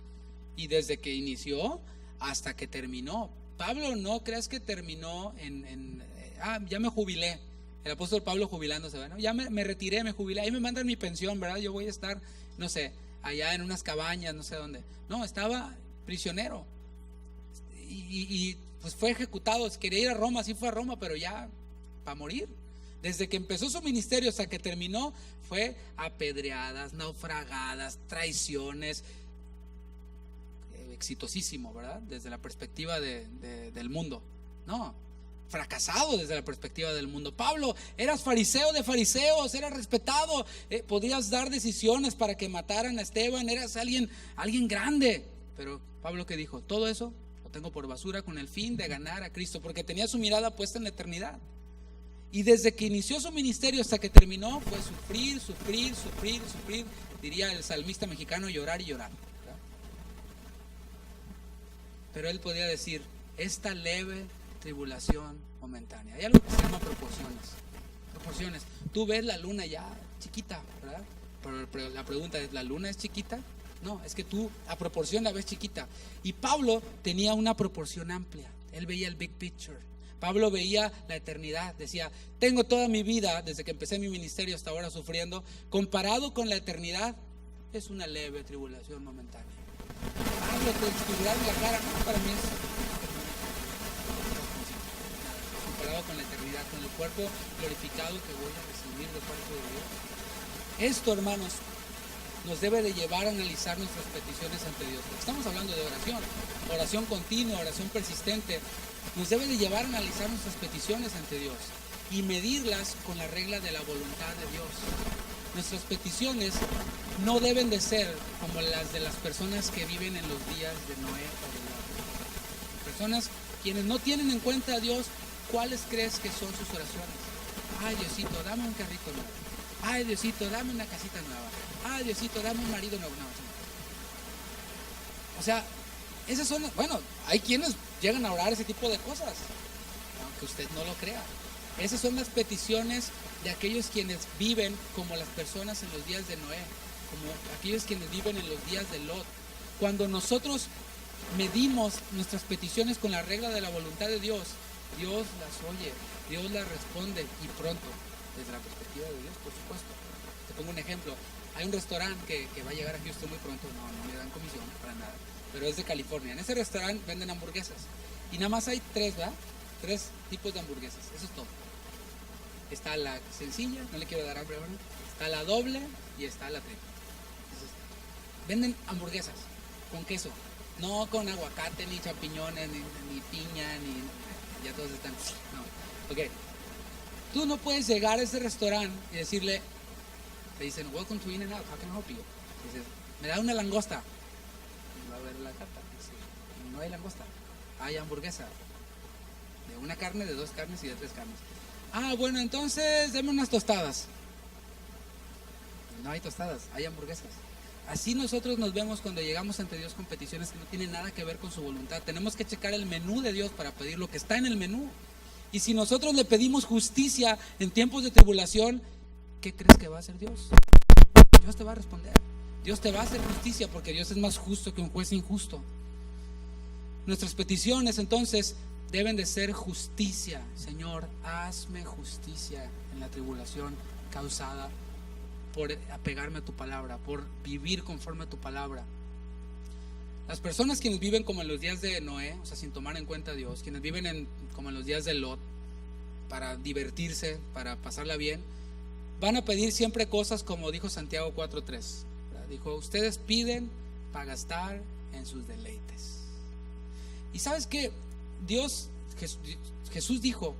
Y desde que inició hasta que terminó. Pablo, no creas que terminó ya me jubilé. El apóstol Pablo jubilándose, ¿no? Ya me retiré, me jubilé, ahí me mandan mi pensión, ¿verdad? Yo voy a estar, no sé, allá en unas cabañas, no sé dónde. No, estaba prisionero. Y pues fue ejecutado, quería ir a Roma, sí fue a Roma, pero ya para morir. Desde que empezó su ministerio hasta que terminó, fue apedreadas, naufragadas, traiciones. Exitosísimo, ¿verdad? Desde la perspectiva del mundo. No, fracasado desde la perspectiva del mundo. Pablo, eras fariseo de fariseos, eras respetado, podías dar decisiones para que mataran a Esteban, eras alguien grande. Pero Pablo, ¿qué dijo? Todo eso lo tengo por basura con el fin de ganar a Cristo, porque tenía su mirada puesta en la eternidad. Y desde que inició su ministerio hasta que terminó fue sufrir, sufrir, sufrir, sufrir, diría el salmista mexicano, llorar y llorar, ¿verdad? Pero él podía decir, esta leve tribulación momentánea. Hay algo que se llama proporciones. Tú ves la luna ya chiquita, ¿verdad? Pero la pregunta es, ¿la luna es chiquita? No, es que tú a proporción la ves chiquita. Y Pablo tenía una proporción amplia. Él veía el big picture. Pablo veía la eternidad. Decía, tengo toda mi vida, desde que empecé mi ministerio hasta ahora sufriendo, comparado con la eternidad, es una leve tribulación momentánea. Pablo, te descubrirás la cara, no, para mí es comparado con la eternidad, con el cuerpo glorificado que voy a recibir de parte de Dios. Esto, hermanos, nos debe de llevar a analizar nuestras peticiones ante Dios. Porque estamos hablando de oración continua, oración persistente. Nos debe de llevar a analizar nuestras peticiones ante Dios y medirlas con la regla de la voluntad de Dios. Nuestras peticiones no deben de ser como las de las personas que viven en los días de Noé o de Lot. Personas quienes no tienen en cuenta a Dios, ¿cuáles crees que son sus oraciones? Ay, Diosito, dame un carrito nuevo. Ay, Diosito, dame una casita nueva. Ay, Diosito, dame un marido nuevo. No. O sea, esas son, bueno, hay quienes llegan a orar ese tipo de cosas, aunque usted no lo crea. Esas son las peticiones de aquellos quienes viven como las personas en los días de Noé, como aquellos quienes viven en los días de Lot. Cuando nosotros medimos nuestras peticiones con la regla de la voluntad de Dios, Dios las oye, Dios las responde y pronto, desde la perspectiva de Dios, por supuesto. Te pongo un ejemplo. Hay un restaurante que va a llegar a Houston muy pronto, no le dan comisión para nada, pero es de California. En ese restaurante venden hamburguesas y nada más hay tres tipos de hamburguesas, eso es todo. Está la sencilla, no le quiero dar hambre ahora, está la doble y está la triple. Entonces, venden hamburguesas con queso, no con aguacate, ni champiñones, ni piña, ni ya todos están, no, ok. Tú no puedes llegar a ese restaurante y decirle, te dicen, welcome to In-N-Out, how can I help you? Dices, me da una langosta. Y va a ver la carta. Dice, no hay langosta, hay hamburguesa. De una carne, de dos carnes y de tres carnes. Ah, bueno, entonces deme unas tostadas. No hay tostadas, hay hamburguesas. Así nosotros nos vemos cuando llegamos ante Dios con peticiones que no tienen nada que ver con su voluntad. Tenemos que checar el menú de Dios para pedir lo que está en el menú. Y si nosotros le pedimos justicia en tiempos de tribulación, ¿qué crees que va a hacer Dios? Dios te va a responder. Dios te va a hacer justicia porque Dios es más justo que un juez injusto. Nuestras peticiones entonces deben de ser justicia. Señor, hazme justicia en la tribulación causada por apegarme a tu palabra, por vivir conforme a tu palabra. Las personas quienes viven como en los días de Noé, o sea, sin tomar en cuenta a Dios, quienes viven como en los días de Lot, para divertirse, para pasarla bien, van a pedir siempre cosas como dijo Santiago 4:3. Dijo, ustedes piden para gastar en sus deleites. Y sabes qué, Jesús dijo,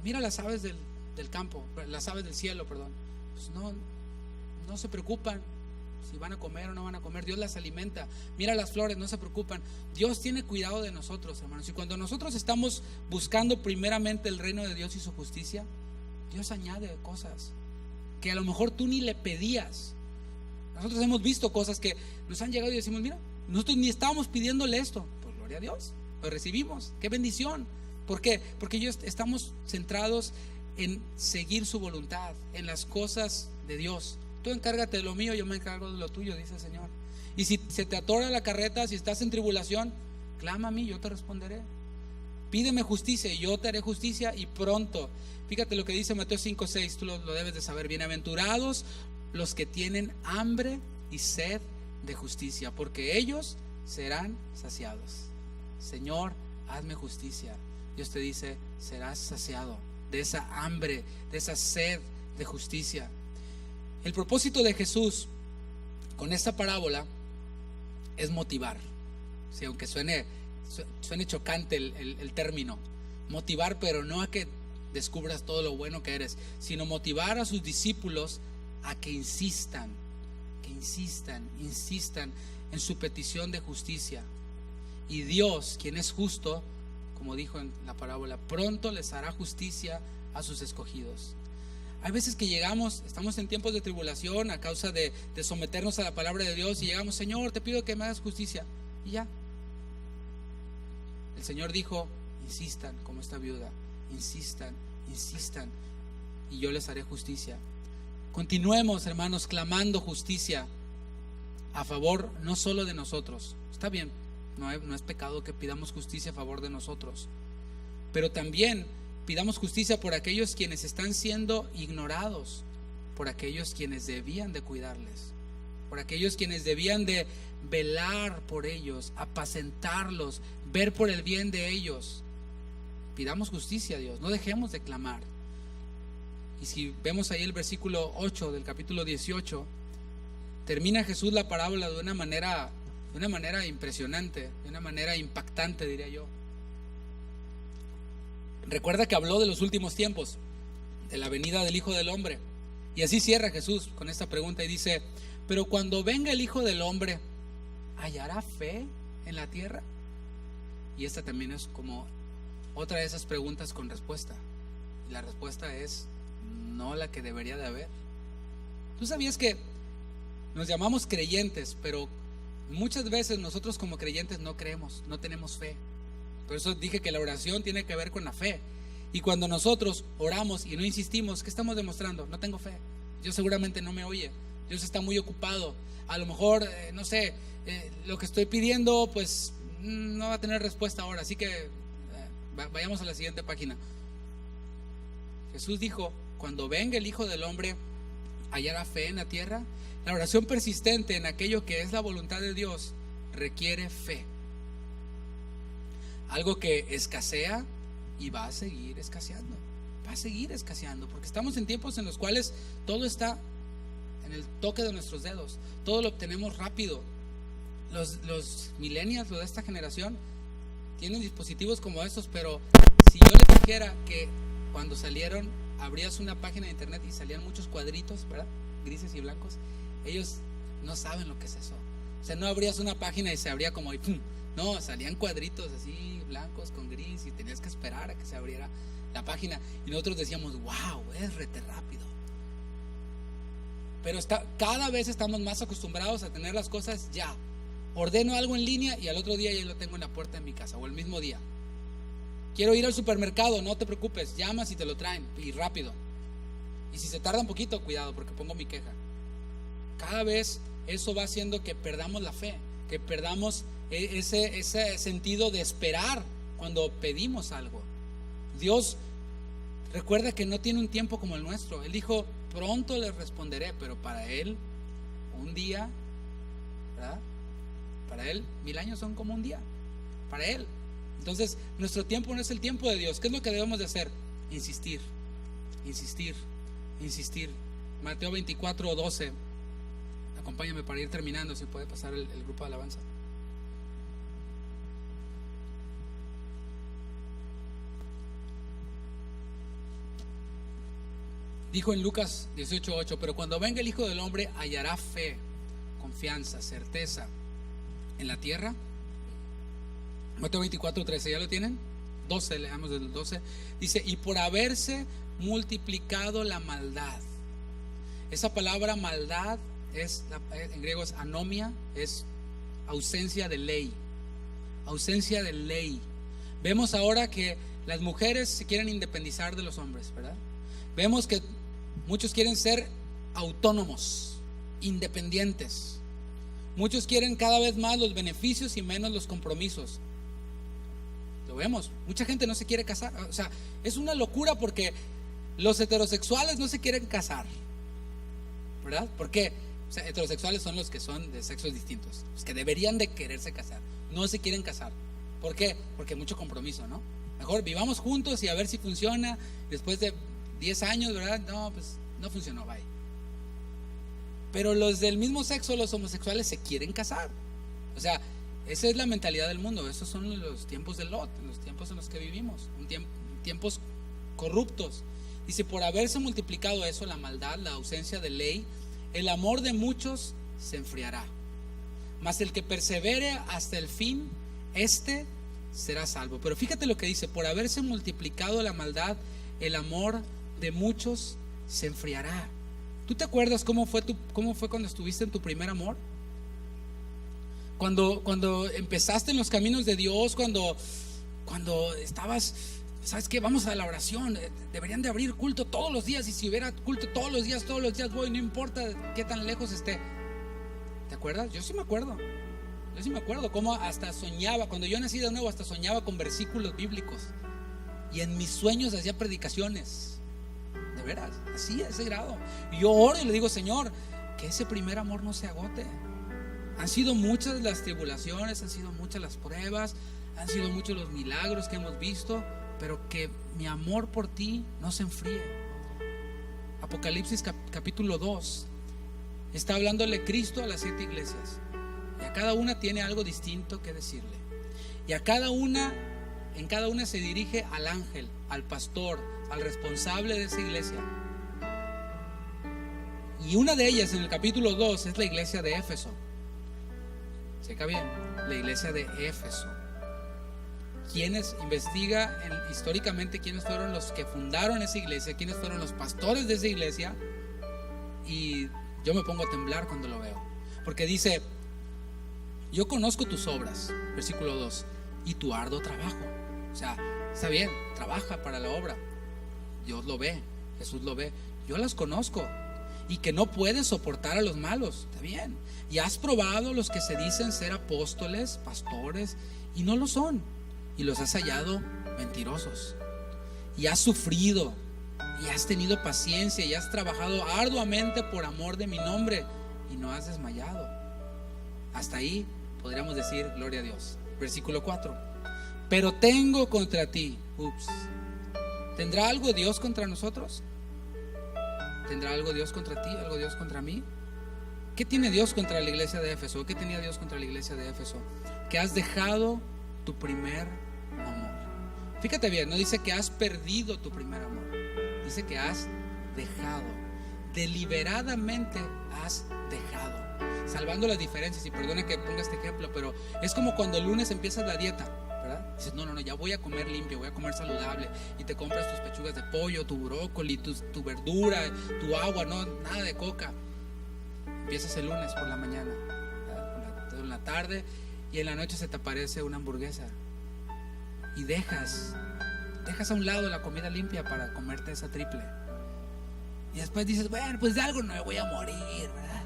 mira las aves del campo, las aves del cielo, perdón. Pues no se preocupan si van a comer o no van a comer, Dios las alimenta. Mira las flores, no se preocupan. Dios tiene cuidado de nosotros, hermanos. Y cuando nosotros estamos buscando primeramente el reino de Dios y su justicia, Dios añade cosas que a lo mejor tú ni le pedías. Nosotros hemos visto cosas que nos han llegado y decimos, mira, nosotros ni estábamos pidiéndole esto. Pues gloria a Dios, lo recibimos. Qué bendición. ¿Por qué? Porque estamos centrados en seguir su voluntad, en las cosas de Dios. Tú encárgate de lo mío, yo me encargo de lo tuyo, dice el Señor. Y si se te atora la carreta, si estás en tribulación, clama a mí, yo te responderé. Pídeme justicia y yo te haré justicia y pronto. Fíjate lo que dice Mateo 5:6, tú lo debes de saber. Bienaventurados los que tienen hambre y sed de justicia, porque ellos serán saciados. Señor, hazme justicia. Dios te dice, serás saciado de esa hambre, de esa sed de justicia. El propósito de Jesús con esta parábola es motivar. Sí, aunque suene chocante el término, motivar, pero no a que descubras todo lo bueno que eres, sino motivar a sus discípulos a que insistan en su petición de justicia. Y Dios, quien es justo, como dijo en la parábola, pronto les hará justicia a sus escogidos. Hay veces que estamos en tiempos de tribulación a causa de someternos a la palabra de Dios y llegamos, Señor, te pido que me hagas justicia. Y ya. El Señor dijo, insistan como esta viuda, insistan, y yo les haré justicia. Continuemos, hermanos, clamando justicia a favor no solo de nosotros. Está bien, no es pecado que pidamos justicia a favor de nosotros, pero también pidamos justicia por aquellos quienes están siendo ignorados, por aquellos quienes debían de cuidarles, por aquellos quienes debían de velar por ellos, apacentarlos, ver por el bien de ellos. Pidamos justicia a Dios, no dejemos de clamar. Y si vemos ahí el versículo 8 del capítulo 18, termina Jesús la parábola de una manera impresionante, de una manera impactante, diría yo. Recuerda que habló de los últimos tiempos, de la venida del Hijo del Hombre. Y así cierra Jesús con esta pregunta y dice, pero cuando venga el Hijo del Hombre, ¿hallará fe en la tierra? Y esta también es como otra de esas preguntas con respuesta. Y la respuesta es no la que debería de haber. ¿Tú sabías que nos llamamos creyentes, pero muchas veces nosotros como creyentes no creemos, no tenemos fe? Por eso dije que la oración tiene que ver con la fe. Y cuando nosotros oramos y no insistimos, ¿qué estamos demostrando? No tengo fe. Dios seguramente no me oye. Dios está muy ocupado. A lo mejor, no sé, lo que estoy pidiendo, pues no va a tener respuesta ahora. Así que vayamos a la siguiente página. Jesús dijo, cuando venga el Hijo del Hombre, ¿hallará fe en la tierra? La oración persistente en aquello que es la voluntad de Dios requiere fe. Algo que escasea y va a seguir escaseando. Va a seguir escaseando porque estamos en tiempos en los cuales todo está en el toque de nuestros dedos. Todo lo obtenemos rápido. Los millennials, los de esta generación, tienen dispositivos como estos, pero si yo les dijera que cuando salieron, abrías una página de internet y salían muchos cuadritos, ¿verdad? Grises y blancos. Ellos no saben lo que es eso. O sea, no abrías una página y se abría como y ¡pum! No, salían cuadritos así blancos con gris y tenías que esperar a que se abriera la página. Y nosotros decíamos, wow, es rete rápido. Pero cada vez estamos más acostumbrados a tener las cosas ya. Ordeno algo en línea y al otro día ya lo tengo en la puerta de mi casa o el mismo día. Quiero ir al supermercado, no te preocupes, llamas y te lo traen y rápido. Y si se tarda un poquito, cuidado porque pongo mi queja. Cada vez eso va haciendo que perdamos la fe, que perdamos ese sentido de esperar cuando pedimos algo. Dios recuerda que no tiene un tiempo como el nuestro. Él dijo, pronto les responderé, pero para Él un día, ¿verdad? Para Él 1000 años son como un día, para Él. Entonces nuestro tiempo no es el tiempo de Dios. ¿Qué es lo que debemos de hacer? Insistir. Mateo 24:12. Acompáñame para ir terminando, si puede pasar el grupo de alabanza. Dijo en Lucas 18:8, pero cuando venga el Hijo del Hombre, hallará fe, confianza, certeza en la tierra. Mateo 24:13, ¿ya lo tienen? 12, leamos del 12. Dice, y por haberse multiplicado la maldad. Esa palabra maldad en griego es anomia, es ausencia de ley. Ausencia de ley. Vemos ahora que las mujeres se quieren independizar de los hombres, ¿verdad? Vemos que muchos quieren ser autónomos, independientes. Muchos quieren cada vez más los beneficios y menos los compromisos. Lo vemos, mucha gente no se quiere casar. O sea, es una locura porque los heterosexuales no se quieren casar, ¿verdad? ¿Por qué? O sea, heterosexuales son los que son de sexos distintos, los que deberían de quererse casar, no se quieren casar. ¿Por qué? Porque hay mucho compromiso, ¿no? Mejor vivamos juntos y a ver si funciona. Después de 10 años, ¿verdad? No, pues no funcionó, bye. Pero los del mismo sexo, los homosexuales, se quieren casar. O sea, esa es la mentalidad del mundo. Esos son los tiempos de Lot, los tiempos en los que vivimos, tiempos corruptos. Dice, por haberse multiplicado eso, la maldad, la ausencia de ley, el amor de muchos se enfriará. Mas el que persevere hasta el fin, este será salvo. Pero fíjate lo que dice: por haberse multiplicado la maldad, el amor de muchos se enfriará. ¿Tú te acuerdas cómo fue cuando estuviste en tu primer amor? Cuando empezaste en los caminos de Dios, cuando estabas, ¿sabes qué? Vamos a la oración, deberían de abrir culto todos los días, y si hubiera culto todos los días voy, no importa qué tan lejos esté. ¿Te acuerdas? Yo sí me acuerdo cómo hasta soñaba, cuando yo nací de nuevo, hasta soñaba con versículos bíblicos, y en mis sueños hacía predicaciones, de veras, así a ese grado. Y yo oro y le digo: Señor, que ese primer amor no se agote. Han sido muchas las tribulaciones, han sido muchas las pruebas, han sido muchos los milagros que hemos visto, pero que mi amor por ti no se enfríe. Apocalipsis capítulo 2 está hablándole Cristo a las 7 iglesias, y a cada una tiene algo distinto que decirle, y en cada una se dirige al ángel, al pastor, al responsable de esa iglesia. Y una de ellas, en el capítulo 2, es la iglesia de Éfeso. Checa bien, la iglesia de Éfeso. Quienes investiga históricamente quiénes fueron los que fundaron esa iglesia, quiénes fueron los pastores de esa iglesia, y yo me pongo a temblar cuando lo veo, porque dice: yo conozco tus obras, versículo 2, y tu arduo trabajo. O sea, está bien, trabaja para la obra, Dios lo ve, Jesús lo ve, yo las conozco, y que no puedes soportar a los malos, está bien, y has probado los que se dicen ser apóstoles, pastores, y no lo son, y los has hallado mentirosos, y has sufrido, y has tenido paciencia, y has trabajado arduamente por amor de mi nombre, y no has desmayado. Hasta ahí podríamos decir gloria a Dios. Versículo 4: pero tengo contra ti, ¿tendrá algo Dios contra nosotros? ¿Tendrá algo Dios contra ti? ¿Algo Dios contra mí? ¿Qué tiene Dios contra la iglesia de Éfeso? ¿Qué tenía Dios contra la iglesia de Éfeso? Que has dejado tu primer amor. Fíjate bien, no dice que has perdido tu primer amor, dice que has dejado. Deliberadamente has dejado, salvando las diferencias. Y perdona que ponga este ejemplo, pero es como cuando el lunes empiezas la dieta, ¿verdad? Dices: no, ya voy a comer limpio, voy a comer saludable, y te compras tus pechugas de pollo, tu brócoli, tu verdura, tu agua, no, nada de coca. Empiezas el lunes por la mañana, en la tarde, y en la noche se te aparece una hamburguesa, y dejas a un lado la comida limpia para comerte esa triple, y después dices: bueno, pues de algo no me voy a morir, ¿verdad?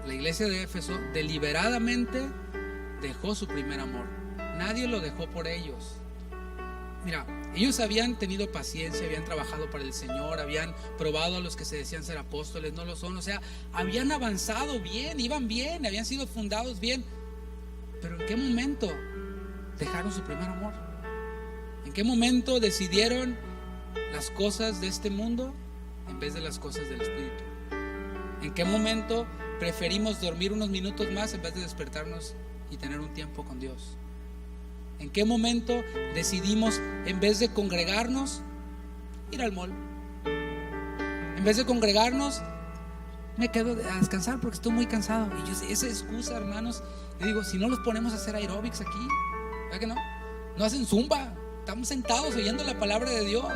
La iglesia de Éfeso deliberadamente dejó su primer amor. Nadie lo dejó por ellos. Mira, ellos habían tenido paciencia, habían trabajado para el Señor, habían probado a los que se decían ser apóstoles, no lo son. O sea, habían avanzado bien, iban bien, habían sido fundados bien. Pero ¿en qué momento dejaron su primer amor? ¿En qué momento decidieron las cosas de este mundo en vez de las cosas del Espíritu? ¿En qué momento preferimos dormir unos minutos más en vez de despertarnos y tener un tiempo con Dios? ¿En qué momento decidimos, en vez de congregarnos, ir al mall? En vez de congregarnos, me quedo a descansar porque estoy muy cansado. Y yo, esa excusa, hermanos, yo digo: si no los ponemos a hacer aeróbics aquí, ¿verdad que no? No hacen zumba, estamos sentados oyendo la palabra de Dios.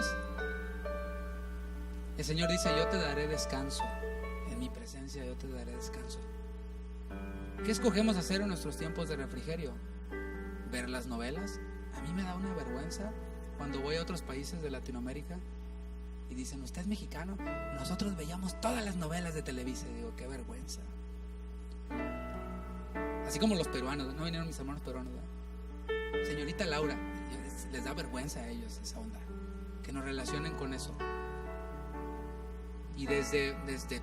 El Señor dice: yo te daré descanso, en mi presencia yo te daré descanso. ¿Qué escogemos hacer en nuestros tiempos de refrigerio? ¿Ver las novelas? A mí me da una vergüenza cuando voy a otros países de Latinoamérica y dicen: ¿usted es mexicano? Nosotros veíamos todas las novelas de Televisa. Y digo: qué vergüenza. Así como los peruanos, no vinieron mis hermanos peruanos, ¿verdad? Señorita Laura, les da vergüenza a ellos esa onda, que nos relacionen con eso. Y desde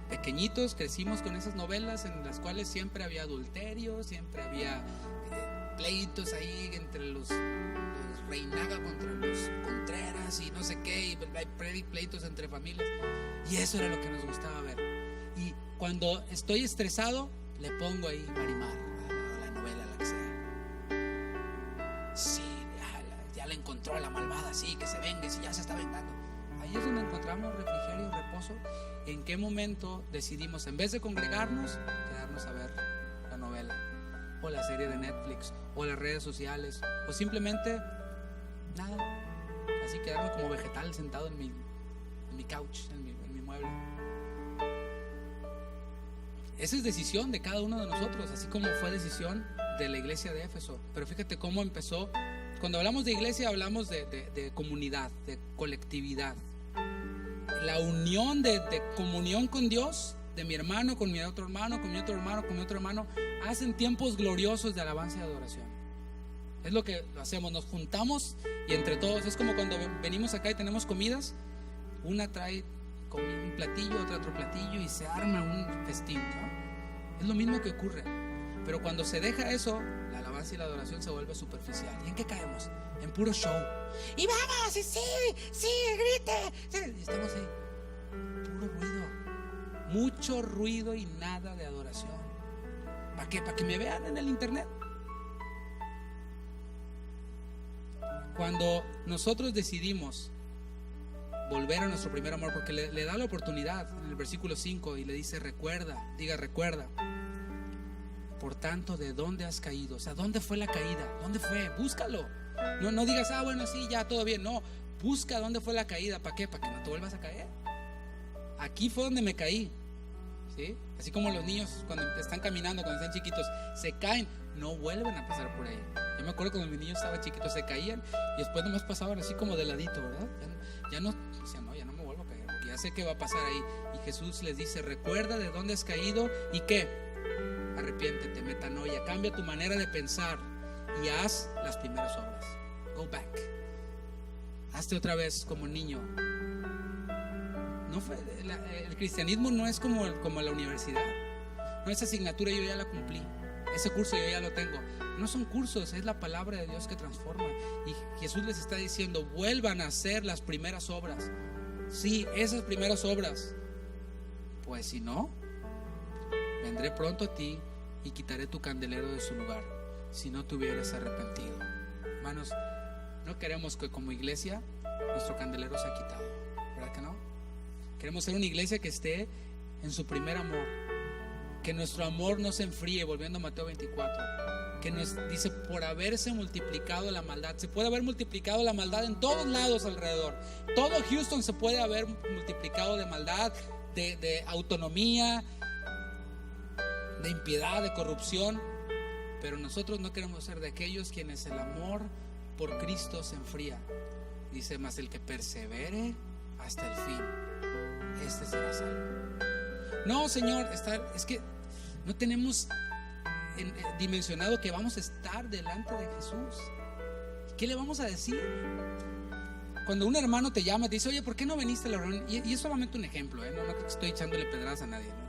pequeñitos crecimos con esas novelas en las cuales siempre había adulterio, siempre había pleitos ahí entre los Reinaga contra los Contreras y no sé qué, y hay pleitos entre familias, y eso era lo que nos gustaba ver. Y cuando estoy estresado, le pongo ahí Marimar, la novela, la que sea. Sí, ya la encontró a la malvada, sí, que se vengue, si ya se está vengando. Ahí es donde encontramos refrigerio y reposo. ¿En qué momento decidimos, en vez de congregarnos, quedarnos a ver la o la serie de Netflix, o las redes sociales, o simplemente nada, así quedarme como vegetal sentado en mi couch, en mi mueble. Esa es decisión de cada uno de nosotros, así como fue decisión de la iglesia de Éfeso. Pero fíjate cómo empezó. Cuando hablamos de iglesia hablamos de comunidad, de colectividad, la unión de comunión con Dios, de mi hermano con mi otro hermano, con mi otro hermano, con mi otro hermano, hacen tiempos gloriosos de alabanza y adoración. Es lo que hacemos, nos juntamos y entre todos, es como cuando venimos acá y tenemos comidas, una trae un platillo, otra otro platillo, y se arma un festín, ¿no? Es lo mismo que ocurre, pero cuando se deja eso, la alabanza y la adoración se vuelve superficial. ¿Y en qué caemos? En puro show. Y vamos, y sí, grite, sí. Y estamos ahí, puro ruido, mucho ruido y nada de adoración. ¿Para qué? ¿Para que me vean en el internet? Cuando nosotros decidimos volver a nuestro primer amor, porque le da la oportunidad en el versículo 5 y le dice recuerda, por tanto, ¿de dónde has caído? O sea, ¿dónde fue la caída? ¿Dónde fue? Búscalo. No digas, bueno, sí, ya todo bien. No, busca dónde fue la caída. ¿Para qué? ¿Para que no te vuelvas a caer? Aquí fue donde me caí, ¿sí? Así como los niños cuando están caminando, cuando están chiquitos, se caen, no vuelven a pasar por ahí. Yo me acuerdo cuando mis niños estaban chiquitos, se caían y después nomás pasaban así como de ladito, ¿verdad? Ya no me vuelvo a caer, porque ya sé qué va a pasar ahí. Y Jesús les dice, recuerda de dónde has caído y qué, arrepiéntete, metanoia, cambia tu manera de pensar y haz las primeras obras. Go back, hazte otra vez como niño. El cristianismo no es como la universidad. No, esa asignatura yo ya la cumplí, ese curso yo ya lo tengo. No son cursos, es la palabra de Dios que transforma. Y Jesús les está diciendo, vuelvan a hacer las primeras obras. Sí, esas primeras obras. Pues si no, vendré pronto a ti y quitaré tu candelero de su lugar, si no te hubieras arrepentido. Hermanos, no queremos que como iglesia nuestro candelero sea quitado, ¿verdad que no? Queremos ser una iglesia que esté en su primer amor, que nuestro amor no se enfríe, volviendo a Mateo 24, que nos dice, por haberse multiplicado la maldad. Se puede haber multiplicado la maldad en todos lados alrededor. Todo Houston se puede haber multiplicado de maldad, de autonomía, de impiedad, de corrupción, pero nosotros no queremos ser de aquellos quienes el amor por Cristo se enfría. Dice, mas el que persevere hasta el fin, este será salvo. No, Señor, es que no tenemos dimensionado que vamos a estar delante de Jesús. ¿Qué le vamos a decir? Cuando un hermano te llama y te dice, oye, ¿por qué no viniste a la reunión? Y es solamente un ejemplo, no estoy echándole pedradas a nadie, ¿no?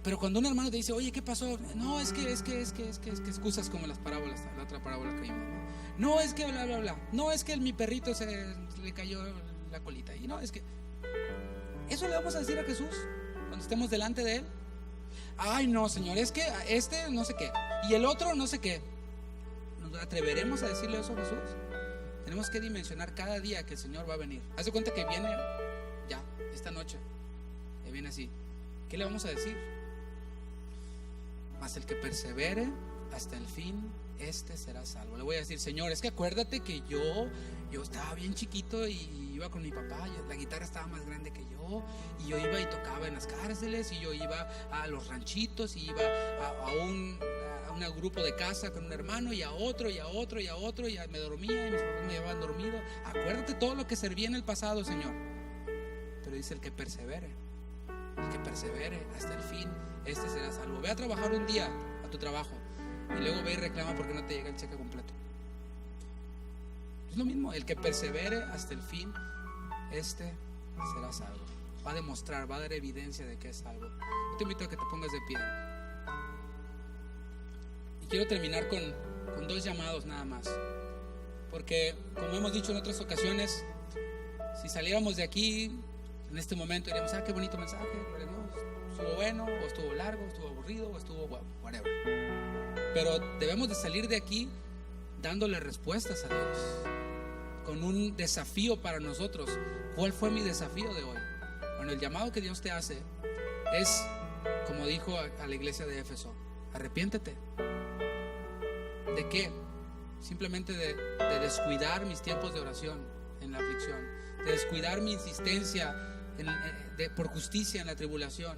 Pero cuando un hermano te dice, oye, ¿qué pasó? No, es que excusas como las parábolas, la otra parábola que vimos, ¿no? No, es que bla, bla, bla. No, es que mi perrito se le cayó la colita. Y no, es que eso le vamos a decir a Jesús cuando estemos delante de Él. Ay, no, Señor, es que no sé qué y el otro no sé qué. ¿Nos atreveremos a decirle eso a Jesús? Tenemos que dimensionar cada día que el Señor va a venir. Haz de cuenta que viene ya, esta noche, que viene así. ¿Qué le vamos a decir? Mas el que persevere hasta el fin, este será salvo. Le voy a decir, Señor, es que acuérdate que yo estaba bien chiquito y iba con mi papá, la guitarra estaba más grande que yo, y yo iba y tocaba en las cárceles, y yo iba a los ranchitos, y iba a un grupo de casa con un hermano, y a otro, y a otro, y a otro, y me dormía, y mis papás me llevaban dormido. Acuérdate todo lo que servía en el pasado, Señor. Pero dice, el que persevere hasta el fin, este será salvo. Ve a trabajar un día a tu trabajo y luego ve y reclama porque no te llega el cheque completo. Es lo mismo, el que persevere hasta el fin, este será salvo. Va a demostrar, va a dar evidencia de que es salvo. Yo te invito a que te pongas de pie. Y quiero terminar con dos llamados nada más. Porque como hemos dicho en otras ocasiones, si saliéramos de aquí en este momento diríamos, qué bonito mensaje, gloria a Dios. Estuvo bueno, o estuvo largo, o estuvo aburrido, o estuvo whatever. Pero debemos de salir de aquí dándole respuestas a Dios, con un desafío para nosotros. ¿Cuál fue mi desafío de hoy? Bueno, el llamado que Dios te hace es, como dijo a la iglesia de Éfeso, Arrepiéntete. ¿De qué? Simplemente de descuidar mis tiempos de oración en la aflicción, de descuidar mi insistencia por justicia en la tribulación.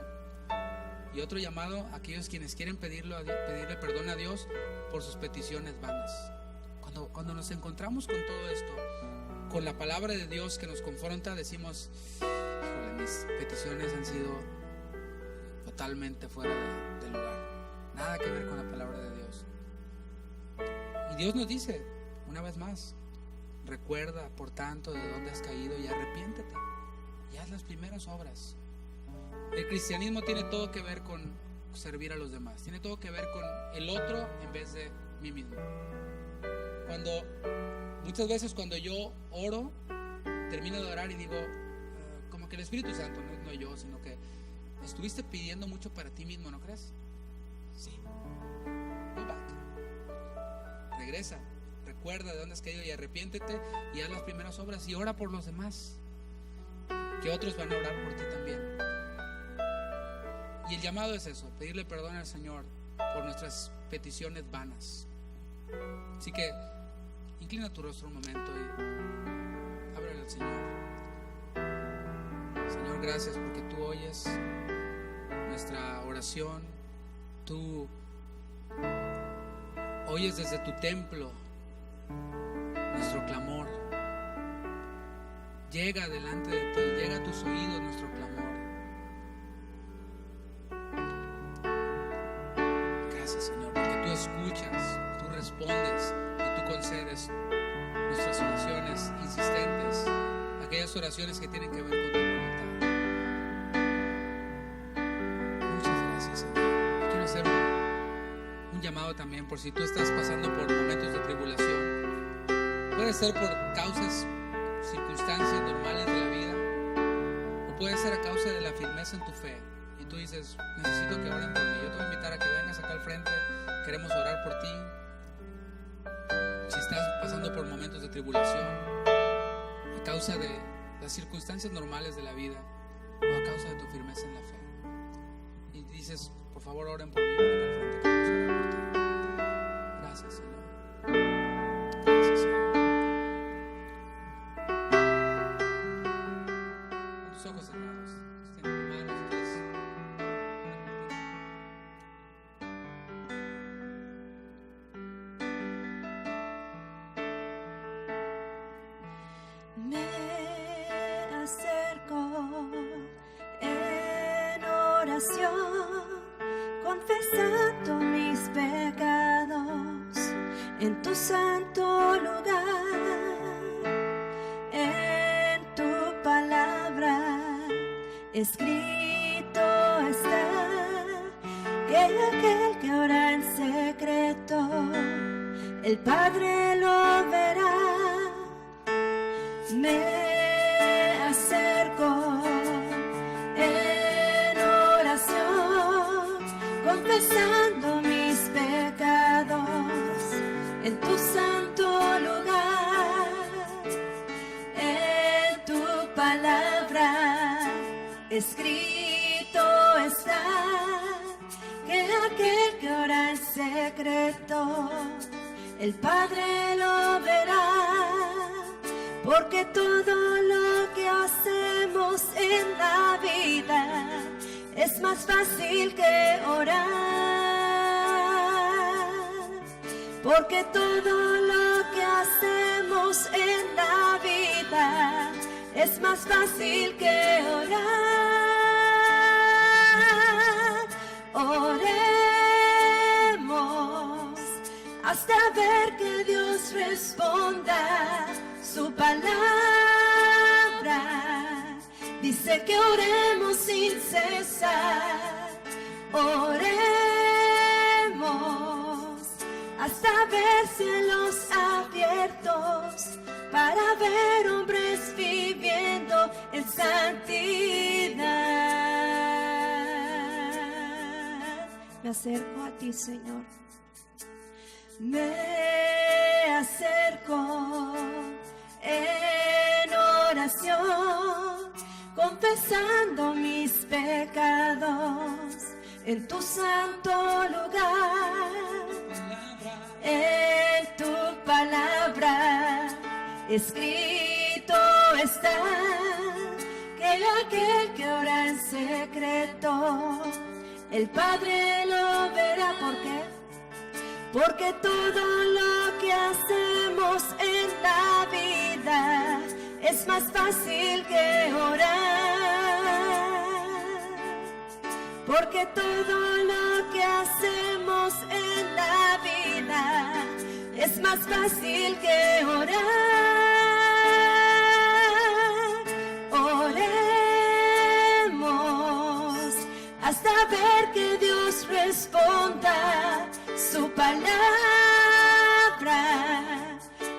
Y otro llamado a aquellos quienes quieren pedirle perdón a Dios por sus peticiones vanas. Cuando nos encontramos con todo esto, con la palabra de Dios que nos confronta, decimos: híjole, mis peticiones han sido totalmente fuera de lugar, nada que ver con la palabra de Dios. Y Dios nos dice una vez más: recuerda por tanto de dónde has caído y arrepiéntete y haz las primeras obras. El cristianismo tiene todo que ver con servir a los demás, tiene todo que ver con el otro en vez de mí mismo. Muchas veces cuando yo oro, termino de orar y digo, como que el Espíritu Santo, no yo, sino que estuviste pidiendo mucho para ti mismo, ¿no crees? Sí. Go back. Regresa, recuerda de dónde has caído y arrepiéntete y haz las primeras obras y ora por los demás, que otros van a orar por ti también. Y el llamado es eso: pedirle perdón al Señor por nuestras peticiones vanas. Así que inclina tu rostro un momento y ábrele al Señor. Señor, gracias porque tú oyes nuestra oración. Tú oyes desde tu templo nuestro clamor. Llega delante de ti, llega a tus oídos nuestro clamor. Gracias, Señor, porque tú escuchas, tú respondes y tú concedes nuestras oraciones insistentes, aquellas oraciones que tienen que ver con tu voluntad. Muchas gracias, Señor. Quiero hacer un llamado también por si tú estás pasando por momentos de tribulación. Puede ser por causas, circunstancias normales de la vida, o puede ser a causa de la firmeza en tu fe. Y tú dices: necesito que oren por mí. Yo te voy a invitar a que vengas acá al frente. Queremos orar por ti. Si estás pasando por momentos de tribulación a causa de las circunstancias normales de la vida o a causa de tu firmeza en la fe, y dices: por favor, oren por mí, ven acá al frente, queremos orar por ti. Gracias, Señor. Gracias, Señor. Con tus ojos cerrados, extiende tu mano si quieres. Me acerco en oración, confesando mis pecados en tu santo lugar. En tu palabra escrito está que aquel que ora en secreto, el Padre lo verá. Me acerco en oración, confesando mis pecados en tu santo lugar. En tu palabra escrito está que aquel que ora en secreto, el Padre lo verá. Porque todo lo que hacemos en la vida es más fácil que orar. Porque todo lo que hacemos en la vida es más fácil que orar. Oremos hasta ver que Dios responda. Su palabra dice que oremos sin cesar. Oremos hasta ver cielos abiertos para ver hombres viviendo en santidad. Me acerco a ti, Señor. Me acerco en oración, confesando mis pecados en tu santo lugar, en tu palabra, escrito está que aquel que ora en secreto, el Padre lo verá. ¿Por qué? Porque todo lo que hacemos en la vida es más fácil que orar. Porque todo lo que hacemos en la vida es más fácil que orar. Oremos hasta ver que Dios responda. Su palabra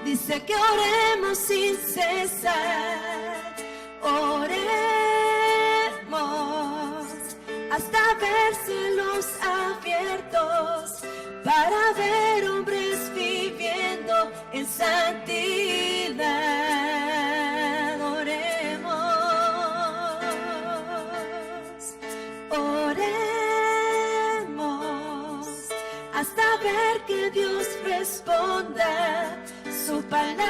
dice que oremos sin cesar. Oremos hasta ver cielos abiertos para ver hombres viviendo en santidad. Oremos, oremos hasta ver que Dios responda. Su palabra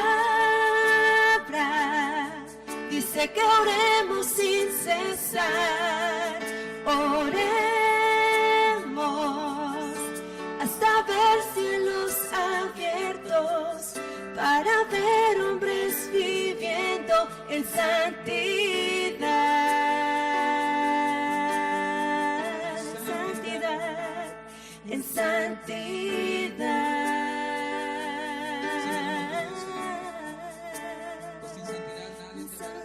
dice que oremos sin cesar. Oremos hasta ver cielos abiertos para ver hombres viviendo en santidad. Santidad, en santidad. Pues sin santidad nadie te verá.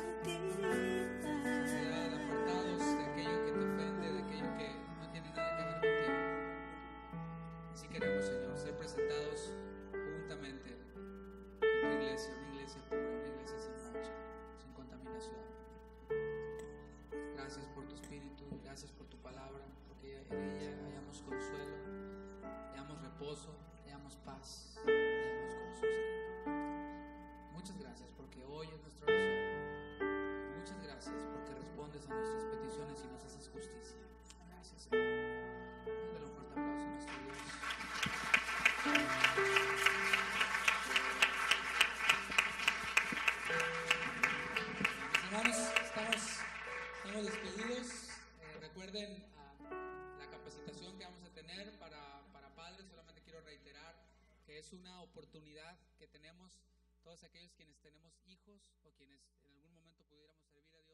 Santidad, apartados de aquello que te ofende, de aquello que no tiene nada que ver contigo. Así queremos, Señor, ser presentados juntamente en tu iglesia, una iglesia pura, una iglesia sin mancha, sin contaminación. Gracias por tu espíritu, gracias por tu palabra, porque en ella hallamos consuelo, hallamos reposo, hallamos paz, hallamos gozo, Señor. Muchas gracias porque oyes nuestra oración. Muchas gracias porque respondes a nuestras peticiones y nos haces justicia. Gracias, Señor. Dale un fuerte aplauso a nuestro Dios. Mis hermanos, estamos despedidos. Recuerden la capacitación que vamos a tener para padres. Solamente quiero reiterar que es una oportunidad que tenemos todos aquellos quienes tenemos hijos o quienes en algún momento pudiéramos servir a Dios.